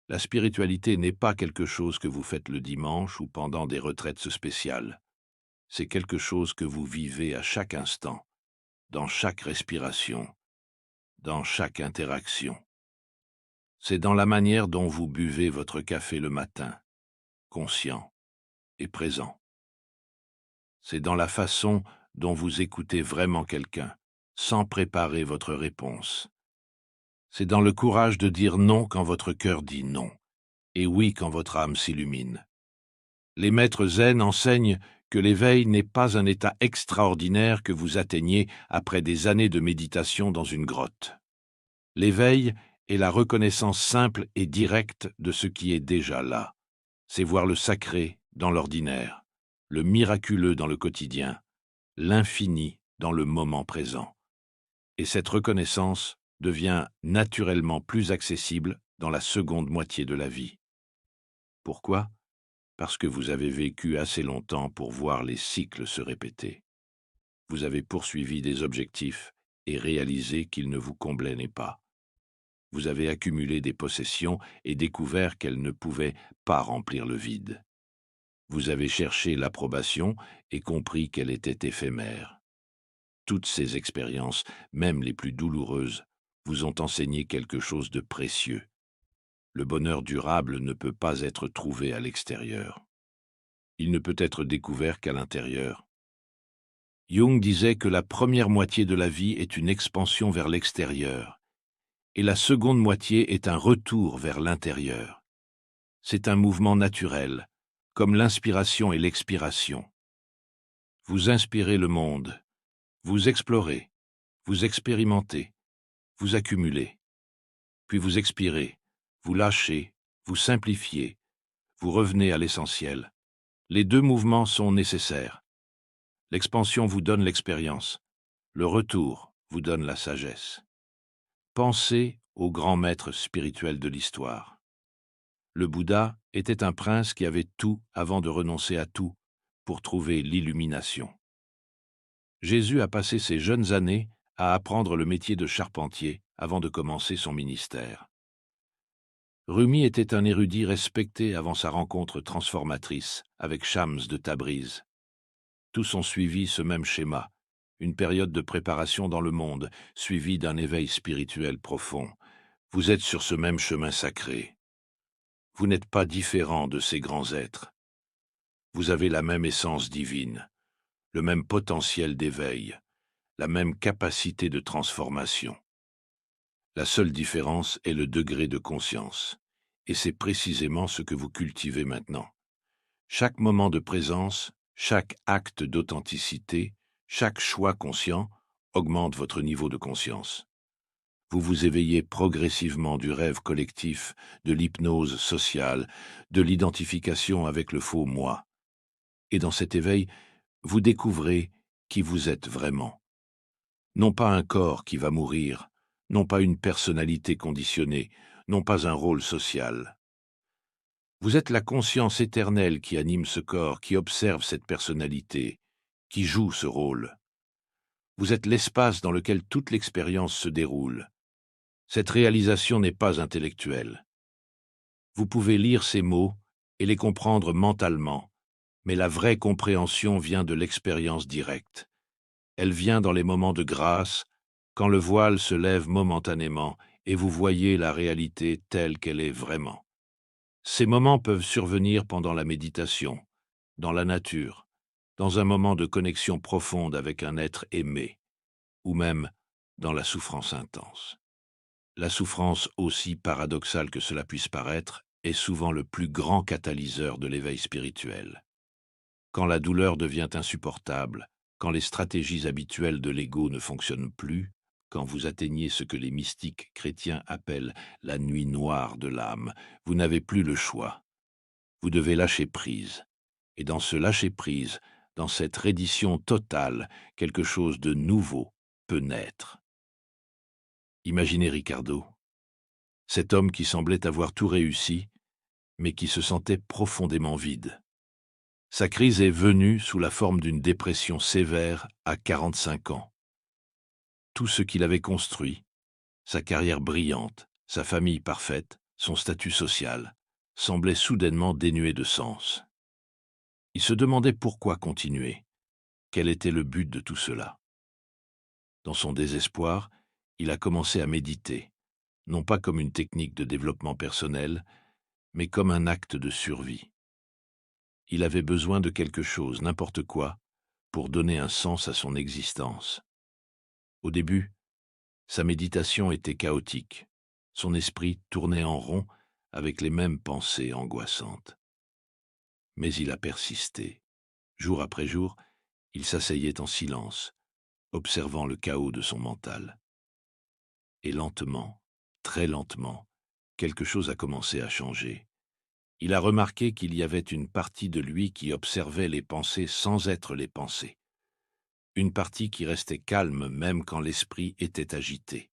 La spiritualité n'est pas quelque chose que vous faites le dimanche ou pendant des retraites spéciales. C'est quelque chose que vous vivez à chaque instant, dans chaque respiration, dans chaque interaction. C'est dans la manière dont vous buvez votre café le matin, conscient et présent. C'est dans la façon dont vous écoutez vraiment quelqu'un, sans préparer votre réponse. C'est dans le courage de dire non quand votre cœur dit non, et oui quand votre âme s'illumine. Les maîtres zen enseignent que l'éveil n'est pas un état extraordinaire que vous atteignez après des années de méditation dans une grotte. L'éveil est la reconnaissance simple et directe de ce qui est déjà là. C'est voir le sacré dans l'ordinaire, le miraculeux dans le quotidien, l'infini dans le moment présent. Et cette reconnaissance devient naturellement plus accessible dans la seconde moitié de la vie. Pourquoi ? Parce que vous avez vécu assez longtemps pour voir les cycles se répéter. Vous avez poursuivi des objectifs et réalisé qu'ils ne vous comblaient pas. Vous avez accumulé des possessions et découvert qu'elles ne pouvaient pas remplir le vide. Vous avez cherché l'approbation et compris qu'elle était éphémère. Toutes ces expériences, même les plus douloureuses, vous ont enseigné quelque chose de précieux. Le bonheur durable ne peut pas être trouvé à l'extérieur. Il ne peut être découvert qu'à l'intérieur. Jung disait que la première moitié de la vie est une expansion vers l'extérieur, et la seconde moitié est un retour vers l'intérieur. C'est un mouvement naturel, comme l'inspiration et l'expiration. Vous inspirez le monde, vous explorez, vous expérimentez, vous accumulez, puis vous expirez, vous lâchez, vous simplifiez, vous revenez à l'essentiel. Les deux mouvements sont nécessaires. L'expansion vous donne l'expérience, le retour vous donne la sagesse. Pensez au grand maître spirituel de l'histoire. Le Bouddha était un prince qui avait tout avant de renoncer à tout pour trouver l'illumination. Jésus a passé ses jeunes années à apprendre le métier de charpentier avant de commencer son ministère. Rumi était un érudit respecté avant sa rencontre transformatrice avec Shams de Tabriz. Tous ont suivi ce même schéma, une période de préparation dans le monde, suivie d'un éveil spirituel profond. Vous êtes sur ce même chemin sacré. Vous n'êtes pas différent de ces grands êtres. Vous avez la même essence divine, le même potentiel d'éveil, la même capacité de transformation. La seule différence est le degré de conscience, et c'est précisément ce que vous cultivez maintenant. Chaque moment de présence, chaque acte d'authenticité, chaque choix conscient augmente votre niveau de conscience. Vous vous éveillez progressivement du rêve collectif, de l'hypnose sociale, de l'identification avec le faux moi. Et dans cet éveil, vous découvrez qui vous êtes vraiment. Non pas un corps qui va mourir, non pas une personnalité conditionnée, non pas un rôle social. Vous êtes la conscience éternelle qui anime ce corps, qui observe cette personnalité, qui joue ce rôle. Vous êtes l'espace dans lequel toute l'expérience se déroule. Cette réalisation n'est pas intellectuelle. Vous pouvez lire ces mots et les comprendre mentalement, mais la vraie compréhension vient de l'expérience directe. Elle vient dans les moments de grâce, quand le voile se lève momentanément et vous voyez la réalité telle qu'elle est vraiment. Ces moments peuvent survenir pendant la méditation, dans la nature, dans un moment de connexion profonde avec un être aimé, ou même dans la souffrance intense. La souffrance, aussi paradoxale que cela puisse paraître, est souvent le plus grand catalyseur de l'éveil spirituel. Quand la douleur devient insupportable, quand les stratégies habituelles de l'ego ne fonctionnent plus, quand vous atteignez ce que les mystiques chrétiens appellent la nuit noire de l'âme, vous n'avez plus le choix. Vous devez lâcher prise. Et dans ce lâcher-prise, dans cette reddition totale, quelque chose de nouveau peut naître. Imaginez Ricardo, cet homme qui semblait avoir tout réussi, mais qui se sentait profondément vide. Sa crise est venue sous la forme d'une dépression sévère à 45 ans. Tout ce qu'il avait construit, sa carrière brillante, sa famille parfaite, son statut social, semblait soudainement dénué de sens. Il se demandait pourquoi continuer, quel était le but de tout cela. Dans son désespoir, il a commencé à méditer, non pas comme une technique de développement personnel, mais comme un acte de survie. Il avait besoin de quelque chose, n'importe quoi, pour donner un sens à son existence. Au début, sa méditation était chaotique. Son esprit tournait en rond avec les mêmes pensées angoissantes. Mais il a persisté. Jour après jour, il s'asseyait en silence, observant le chaos de son mental. Et lentement, très lentement, quelque chose a commencé à changer. Il a remarqué qu'il y avait une partie de lui qui observait les pensées sans être les pensées. Une partie qui restait calme même quand l'esprit était agité.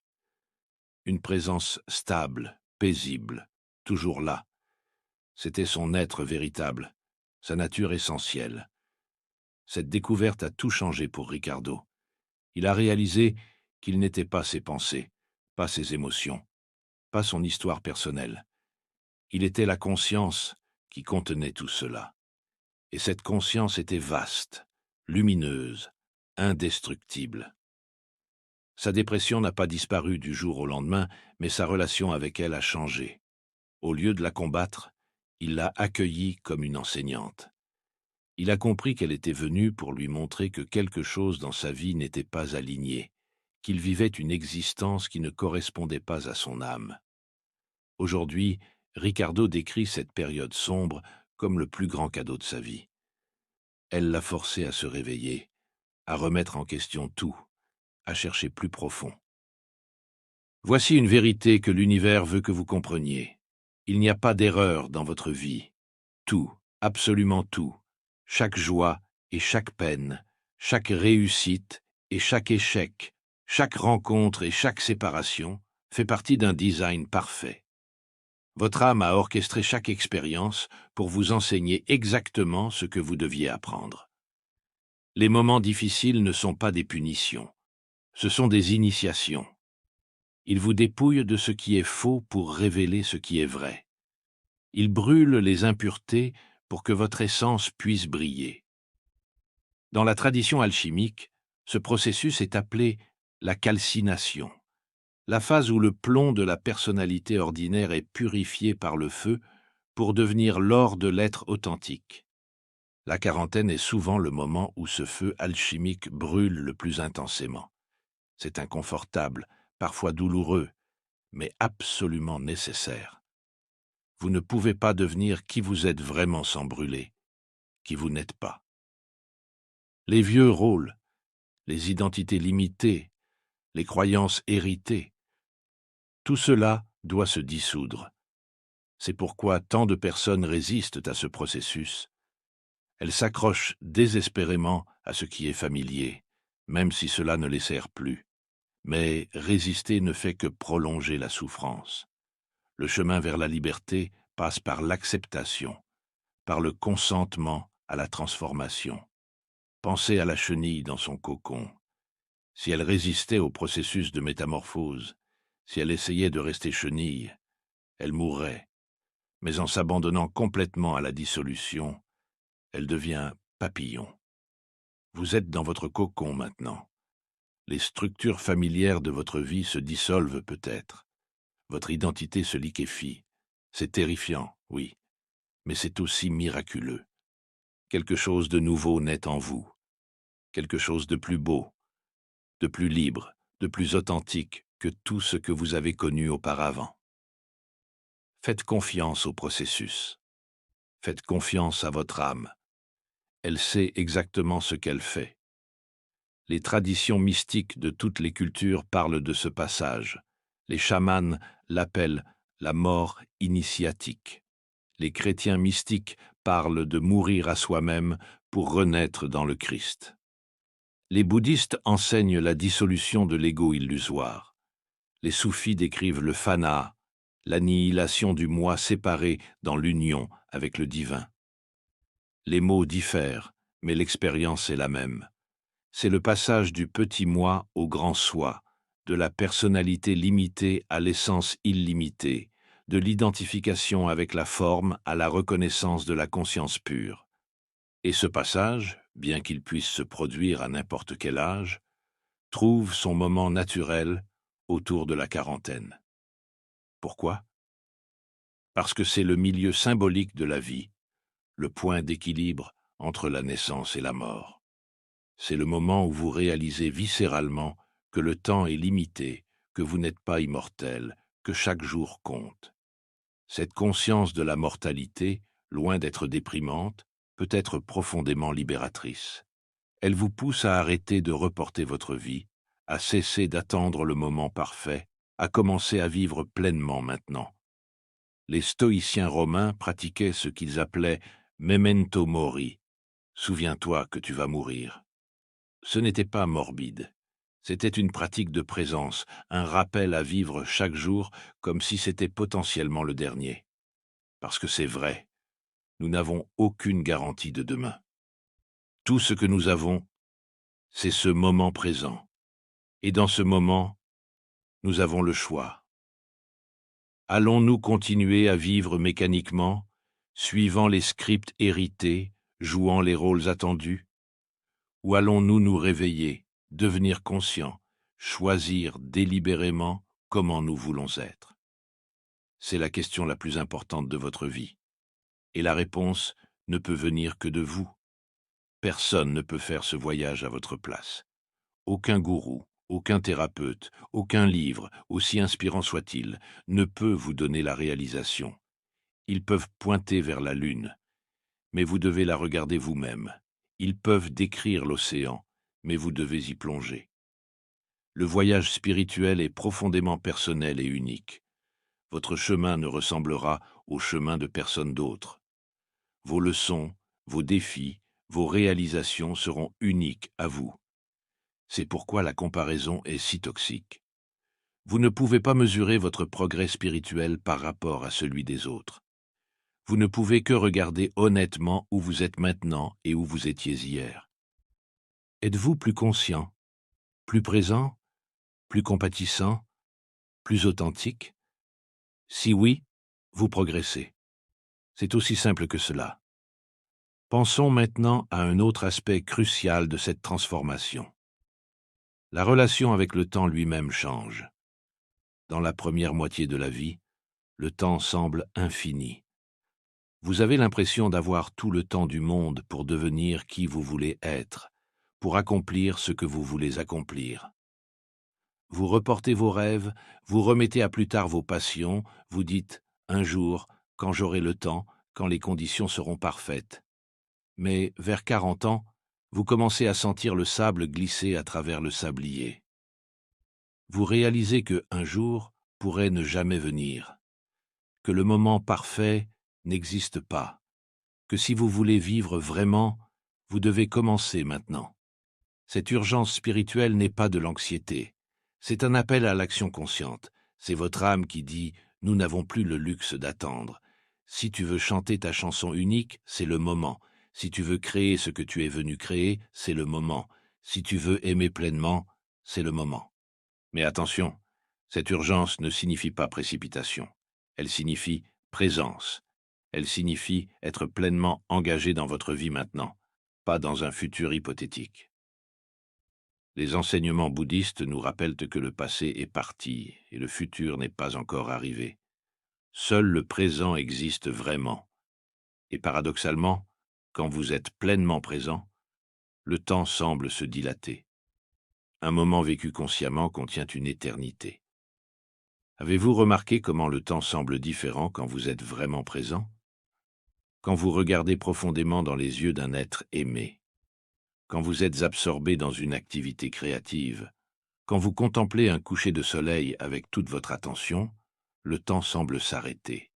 Une présence stable, paisible, toujours là. C'était son être véritable, sa nature essentielle. Cette découverte a tout changé pour Ricardo. Il a réalisé qu'il n'était pas ses pensées, pas ses émotions, pas son histoire personnelle. Il était la conscience qui contenait tout cela. Et cette conscience était vaste, lumineuse, indestructible. Sa dépression n'a pas disparu du jour au lendemain, mais sa relation avec elle a changé. Au lieu de la combattre, il l'a accueillie comme une enseignante. Il a compris qu'elle était venue pour lui montrer que quelque chose dans sa vie n'était pas aligné, qu'il vivait une existence qui ne correspondait pas à son âme. Aujourd'hui, Ricardo décrit cette période sombre comme le plus grand cadeau de sa vie. Elle l'a forcé à se réveiller, à remettre en question tout, à chercher plus profond. Voici une vérité que l'univers veut que vous compreniez. Il n'y a pas d'erreur dans votre vie. Tout, absolument tout, chaque joie et chaque peine, chaque réussite et chaque échec, chaque rencontre et chaque séparation fait partie d'un design parfait. Votre âme a orchestré chaque expérience pour vous enseigner exactement ce que vous deviez apprendre. Les moments difficiles ne sont pas des punitions, ce sont des initiations. Ils vous dépouillent de ce qui est faux pour révéler ce qui est vrai. Ils brûlent les impuretés pour que votre essence puisse briller. Dans la tradition alchimique, ce processus est appelé la calcination, la phase où le plomb de la personnalité ordinaire est purifié par le feu pour devenir l'or de l'être authentique. La quarantaine est souvent le moment où ce feu alchimique brûle le plus intensément. C'est inconfortable, parfois douloureux, mais absolument nécessaire. Vous ne pouvez pas devenir qui vous êtes vraiment sans brûler, qui vous n'êtes pas. Les vieux rôles, les identités limitées, les croyances héritées, Tout cela doit se dissoudre. C'est pourquoi tant de personnes résistent à ce processus. Elles s'accrochent désespérément à ce qui est familier, même si cela ne les sert plus. Mais résister ne fait que prolonger la souffrance. Le chemin vers la liberté passe par l'acceptation, par le consentement à la transformation. Pensez à la chenille dans son cocon. Si elle résistait au processus de métamorphose, si elle essayait de rester chenille, elle mourrait. Mais en s'abandonnant complètement à la dissolution, elle devient papillon. Vous êtes dans votre cocon maintenant. Les structures familières de votre vie se dissolvent peut-être. Votre identité se liquéfie. C'est terrifiant, oui, mais c'est aussi miraculeux. Quelque chose de nouveau naît en vous. Quelque chose de plus beau, de plus libre, de plus authentique que tout ce que vous avez connu auparavant. Faites confiance au processus. Faites confiance à votre âme. Elle sait exactement ce qu'elle fait. Les traditions mystiques de toutes les cultures parlent de ce passage. Les chamans l'appellent la mort initiatique. Les chrétiens mystiques parlent de mourir à soi-même pour renaître dans le Christ. Les bouddhistes enseignent la dissolution de l'ego illusoire. Les soufis décrivent le fana, l'annihilation du moi séparé dans l'union avec le divin. Les mots diffèrent, mais l'expérience est la même. C'est le passage du petit moi au grand soi, de la personnalité limitée à l'essence illimitée, de l'identification avec la forme à la reconnaissance de la conscience pure. Et ce passage, bien qu'il puisse se produire à n'importe quel âge, trouve son moment naturel autour de la quarantaine. Pourquoi? Parce que c'est le milieu symbolique de la vie, le point d'équilibre entre la naissance et la mort. C'est le moment où vous réalisez viscéralement que le temps est limité, que vous n'êtes pas immortel, que chaque jour compte. Cette conscience de la mortalité, loin d'être déprimante, peut être profondément libératrice. Elle vous pousse à arrêter de reporter votre vie, à cesser d'attendre le moment parfait, à commencer à vivre pleinement maintenant. Les stoïciens romains pratiquaient ce qu'ils appelaient memento mori. Souviens-toi que tu vas mourir. Ce n'était pas morbide. C'était une pratique de présence, un rappel à vivre chaque jour comme si c'était potentiellement le dernier. Parce que c'est vrai, nous n'avons aucune garantie de demain. Tout ce que nous avons, c'est ce moment présent. Et dans ce moment, nous avons le choix. Allons-nous continuer à vivre mécaniquement, suivant les scripts hérités, jouant les rôles attendus? Ou allons-nous nous réveiller, devenir conscients, choisir délibérément comment nous voulons être? C'est la question la plus importante de votre vie. Et la réponse ne peut venir que de vous. Personne ne peut faire ce voyage à votre place. Aucun gourou, aucun thérapeute, aucun livre, aussi inspirant soit-il, ne peut vous donner la réalisation. Ils peuvent pointer vers la lune, mais vous devez la regarder vous-même. Ils peuvent décrire l'océan, mais vous devez y plonger. Le voyage spirituel est profondément personnel et unique. Votre chemin ne ressemblera au chemin de personne d'autre. Vos leçons, vos défis, vos réalisations seront uniques à vous. C'est pourquoi la comparaison est si toxique. Vous ne pouvez pas mesurer votre progrès spirituel par rapport à celui des autres. Vous ne pouvez que regarder honnêtement où vous êtes maintenant et où vous étiez hier. Êtes-vous plus conscient, plus présent, plus compatissant, plus authentique? Si oui, vous progressez. C'est aussi simple que cela. Pensons maintenant à un autre aspect crucial de cette transformation. La relation avec le temps lui-même change. Dans la première moitié de la vie, le temps semble infini. Vous avez l'impression d'avoir tout le temps du monde pour devenir qui vous voulez être, pour accomplir ce que vous voulez accomplir. Vous reportez vos rêves, vous remettez à plus tard vos passions, vous dites « un jour, quand j'aurai le temps, quand les conditions seront parfaites ». Mais vers 40 ans, vous commencez à sentir le sable glisser à travers le sablier. Vous réalisez que, un jour, pourrait ne jamais venir, que le moment parfait n'existe pas, que si vous voulez vivre vraiment, vous devez commencer maintenant. Cette urgence spirituelle n'est pas de l'anxiété, c'est un appel à l'action consciente. C'est votre âme qui dit « Nous n'avons plus le luxe d'attendre ». Si tu veux chanter ta chanson unique, c'est le moment. Si tu veux créer ce que tu es venu créer, c'est le moment. Si tu veux aimer pleinement, c'est le moment. Mais attention, cette urgence ne signifie pas précipitation. Elle signifie présence. Elle signifie être pleinement engagé dans votre vie maintenant, pas dans un futur hypothétique. Les enseignements bouddhistes nous rappellent que le passé est parti et le futur n'est pas encore arrivé. Seul le présent existe vraiment. Et paradoxalement, quand vous êtes pleinement présent, le temps semble se dilater. Un moment vécu consciemment contient une éternité. Avez-vous remarqué comment le temps semble différent quand vous êtes vraiment présent? Quand vous regardez profondément dans les yeux d'un être aimé, quand vous êtes absorbé dans une activité créative, quand vous contemplez un coucher de soleil avec toute votre attention, le temps semble s'arrêter.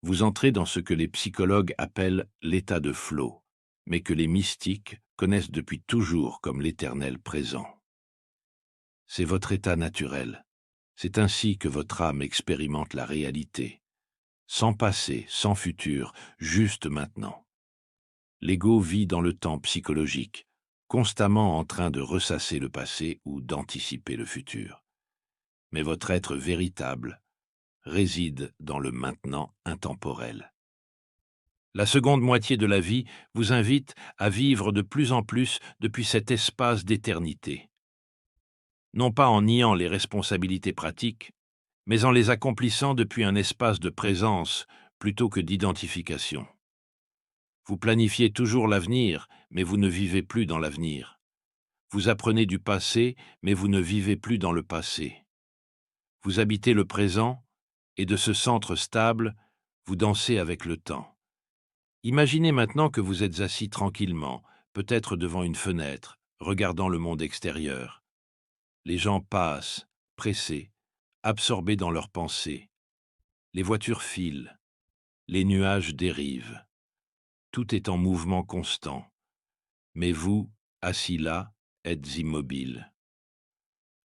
Vous entrez dans ce que les psychologues appellent l'état de flow, mais que les mystiques connaissent depuis toujours comme l'éternel présent. C'est votre état naturel. C'est ainsi que votre âme expérimente la réalité. Sans passé, sans futur, juste maintenant. L'ego vit dans le temps psychologique, constamment en train de ressasser le passé ou d'anticiper le futur. Mais votre être véritable réside dans le maintenant intemporel. La seconde moitié de la vie vous invite à vivre de plus en plus depuis cet espace d'éternité. Non pas en niant les responsabilités pratiques, mais en les accomplissant depuis un espace de présence plutôt que d'identification. Vous planifiez toujours l'avenir, mais vous ne vivez plus dans l'avenir. Vous apprenez du passé, mais vous ne vivez plus dans le passé. Vous habitez le présent, et de ce centre stable, vous dansez avec le temps. Imaginez maintenant que vous êtes assis tranquillement, peut-être devant une fenêtre, regardant le monde extérieur. Les gens passent, pressés, absorbés dans leurs pensées. Les voitures filent, les nuages dérivent. Tout est en mouvement constant. Mais vous, assis là, êtes immobile.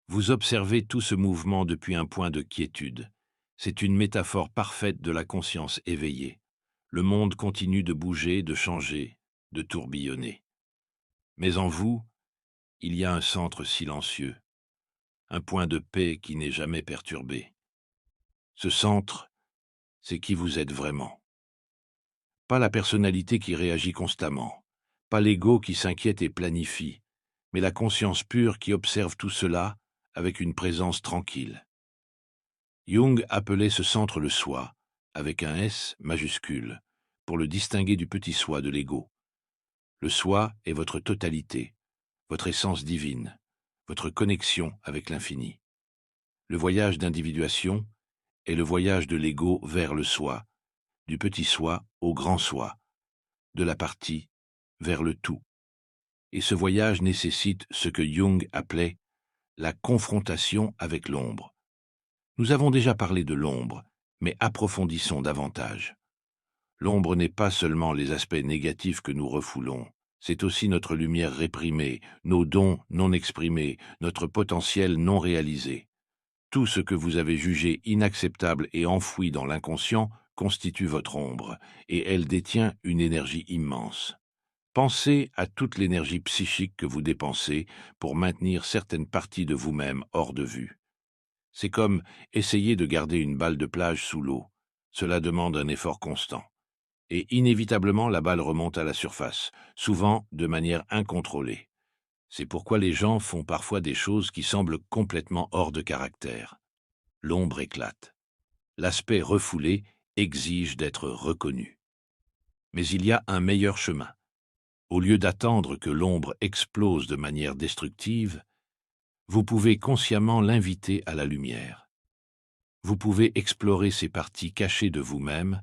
Vous observez tout ce mouvement depuis un point de quiétude. C'est une métaphore parfaite de la conscience éveillée. Le monde continue de bouger, de changer, de tourbillonner. Mais en vous, il y a un centre silencieux, un point de paix qui n'est jamais perturbé. Ce centre, c'est qui vous êtes vraiment. Pas la personnalité qui réagit constamment, pas l'ego qui s'inquiète et planifie, mais la conscience pure qui observe tout cela avec une présence tranquille. Jung appelait ce centre le soi, avec un S majuscule, pour le distinguer du petit soi de l'ego. Le soi est votre totalité, votre essence divine, votre connexion avec l'infini. Le voyage d'individuation est le voyage de l'ego vers le soi, du petit soi au grand soi, de la partie vers le tout. Et ce voyage nécessite ce que Jung appelait la confrontation avec l'ombre. Nous avons déjà parlé de l'ombre, mais approfondissons davantage. L'ombre n'est pas seulement les aspects négatifs que nous refoulons, c'est aussi notre lumière réprimée, nos dons non exprimés, notre potentiel non réalisé. Tout ce que vous avez jugé inacceptable et enfoui dans l'inconscient constitue votre ombre, et elle détient une énergie immense. Pensez à toute l'énergie psychique que vous dépensez pour maintenir certaines parties de vous-même hors de vue. C'est comme essayer de garder une balle de plage sous l'eau. Cela demande un effort constant. Et inévitablement, la balle remonte à la surface, souvent de manière incontrôlée. C'est pourquoi les gens font parfois des choses qui semblent complètement hors de caractère. L'ombre éclate. L'aspect refoulé exige d'être reconnu. Mais il y a un meilleur chemin. Au lieu d'attendre que l'ombre explose de manière destructive, vous pouvez consciemment l'inviter à la lumière. Vous pouvez explorer ces parties cachées de vous-même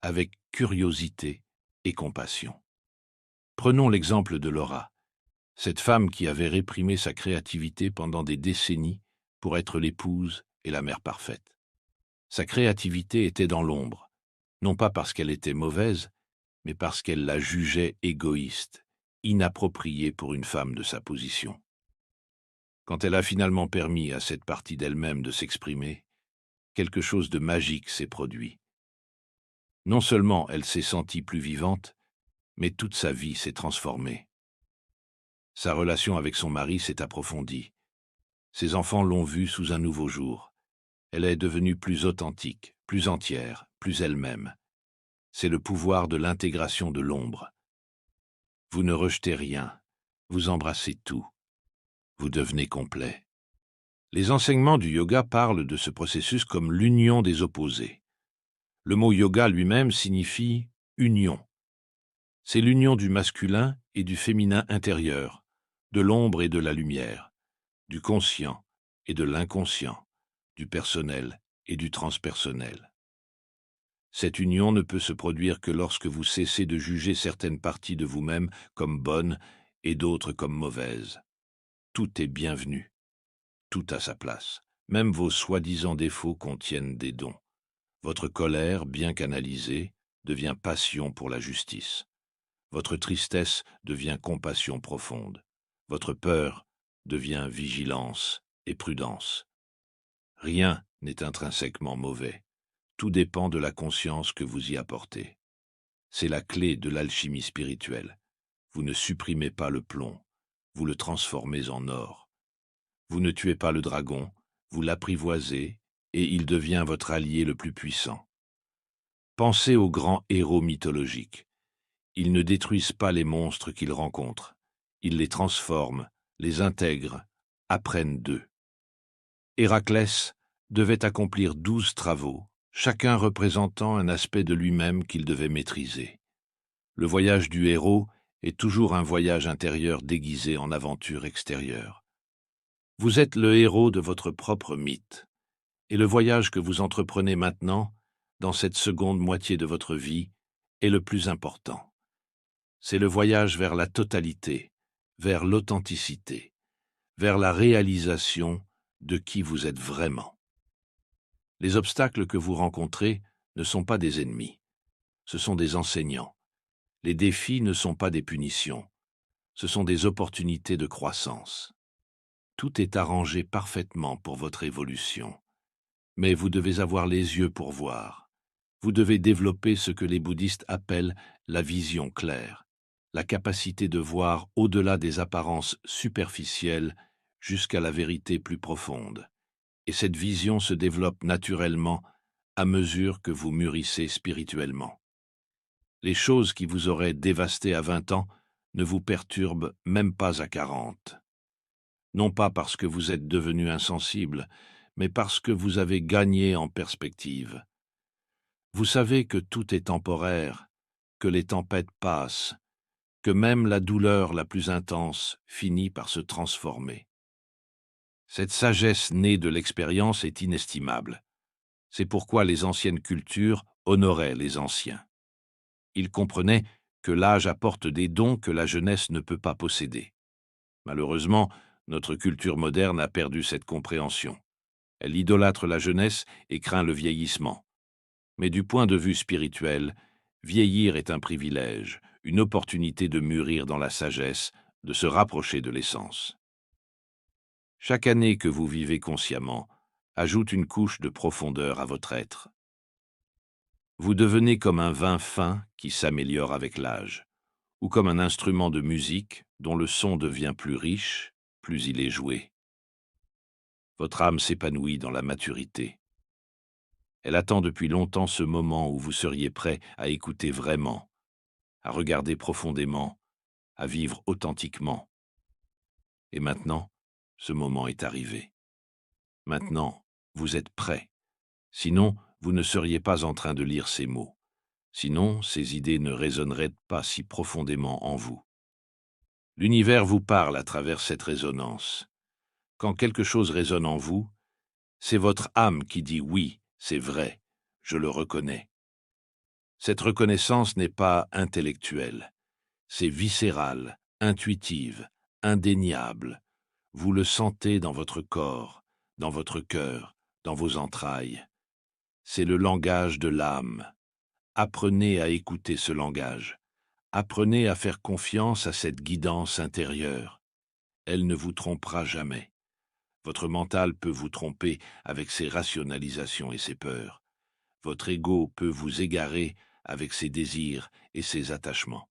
avec curiosité et compassion. Prenons l'exemple de Laura, cette femme qui avait réprimé sa créativité pendant des décennies pour être l'épouse et la mère parfaite. Sa créativité était dans l'ombre, non pas parce qu'elle était mauvaise, mais parce qu'elle la jugeait égoïste, inappropriée pour une femme de sa position. Quand elle a finalement permis à cette partie d'elle-même de s'exprimer, quelque chose de magique s'est produit. Non seulement elle s'est sentie plus vivante, mais toute sa vie s'est transformée. Sa relation avec son mari s'est approfondie. Ses enfants l'ont vue sous un nouveau jour. Elle est devenue plus authentique, plus entière, plus elle-même. C'est le pouvoir de l'intégration de l'ombre. Vous ne rejetez rien, vous embrassez tout. Vous devenez complet. Les enseignements du yoga parlent de ce processus comme l'union des opposés. Le mot yoga lui-même signifie union. C'est l'union du masculin et du féminin intérieur, de l'ombre et de la lumière, du conscient et de l'inconscient, du personnel et du transpersonnel. Cette union ne peut se produire que lorsque vous cessez de juger certaines parties de vous-même comme bonnes et d'autres comme mauvaises. Tout est bienvenu, tout a sa place. Même vos soi-disant défauts contiennent des dons. Votre colère, bien canalisée, devient passion pour la justice. Votre tristesse devient compassion profonde. Votre peur devient vigilance et prudence. Rien n'est intrinsèquement mauvais. Tout dépend de la conscience que vous y apportez. C'est la clé de l'alchimie spirituelle. Vous ne supprimez pas le plomb, vous le transformez en or. Vous ne tuez pas le dragon, vous l'apprivoisez et il devient votre allié le plus puissant. Pensez aux grands héros mythologiques. Ils ne détruisent pas les monstres qu'ils rencontrent. Ils les transforment, les intègrent, apprennent d'eux. Héraclès devait accomplir 12 travaux, chacun représentant un aspect de lui-même qu'il devait maîtriser. Le voyage du héros est toujours un voyage intérieur déguisé en aventure extérieure. Vous êtes le héros de votre propre mythe, et le voyage que vous entreprenez maintenant, dans cette seconde moitié de votre vie, est le plus important. C'est le voyage vers la totalité, vers l'authenticité, vers la réalisation de qui vous êtes vraiment. Les obstacles que vous rencontrez ne sont pas des ennemis, ce sont des enseignants. Les défis ne sont pas des punitions, ce sont des opportunités de croissance. Tout est arrangé parfaitement pour votre évolution. Mais vous devez avoir les yeux pour voir. Vous devez développer ce que les bouddhistes appellent la vision claire, la capacité de voir au-delà des apparences superficielles jusqu'à la vérité plus profonde. Et cette vision se développe naturellement à mesure que vous mûrissez spirituellement. Les choses qui vous auraient dévasté à 20 ans ne vous perturbent même pas à 40. Non pas parce que vous êtes devenu insensible, mais parce que vous avez gagné en perspective. Vous savez que tout est temporaire, que les tempêtes passent, que même la douleur la plus intense finit par se transformer. Cette sagesse née de l'expérience est inestimable. C'est pourquoi les anciennes cultures honoraient les anciens. Ils comprenaient que l'âge apporte des dons que la jeunesse ne peut pas posséder. Malheureusement, notre culture moderne a perdu cette compréhension. Elle idolâtre la jeunesse et craint le vieillissement. Mais du point de vue spirituel, vieillir est un privilège, une opportunité de mûrir dans la sagesse, de se rapprocher de l'essence. Chaque année que vous vivez consciemment ajoute une couche de profondeur à votre être. Vous devenez comme un vin fin qui s'améliore avec l'âge, ou comme un instrument de musique dont le son devient plus riche, plus il est joué. Votre âme s'épanouit dans la maturité. Elle attend depuis longtemps ce moment où vous seriez prêt à écouter vraiment, à regarder profondément, à vivre authentiquement. Et maintenant, ce moment est arrivé. Maintenant, vous êtes prêt. Sinon, vous ne seriez pas en train de lire ces mots. Sinon, ces idées ne résonneraient pas si profondément en vous. L'univers vous parle à travers cette résonance. Quand quelque chose résonne en vous, c'est votre âme qui dit oui, c'est vrai, je le reconnais. Cette reconnaissance n'est pas intellectuelle, c'est viscéral, intuitive, indéniable. Vous le sentez dans votre corps, dans votre cœur, dans vos entrailles. C'est le langage de l'âme. Apprenez à écouter ce langage. Apprenez à faire confiance à cette guidance intérieure. Elle ne vous trompera jamais. Votre mental peut vous tromper avec ses rationalisations et ses peurs. Votre ego peut vous égarer avec ses désirs et ses attachements.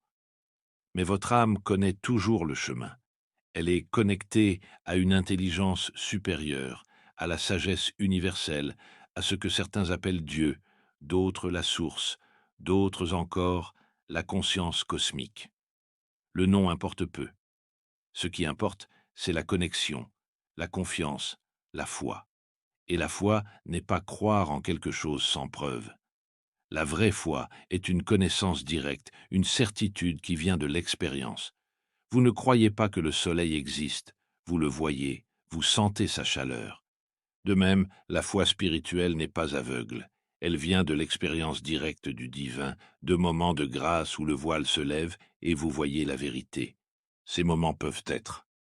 Mais votre âme connaît toujours le chemin. Elle est connectée à une intelligence supérieure, à la sagesse universelle, à ce que certains appellent Dieu, d'autres la source, d'autres encore la conscience cosmique. Le nom importe peu. Ce qui importe, c'est la connexion, la confiance, la foi. Et la foi n'est pas croire en quelque chose sans preuve. La vraie foi est une connaissance directe, une certitude qui vient de l'expérience. Vous ne croyez pas que le soleil existe, vous le voyez, vous sentez sa chaleur. De même, la foi spirituelle n'est pas aveugle. Elle vient de l'expérience directe du divin, de moments de grâce où le voile se lève et vous voyez la vérité. Ces moments peuvent être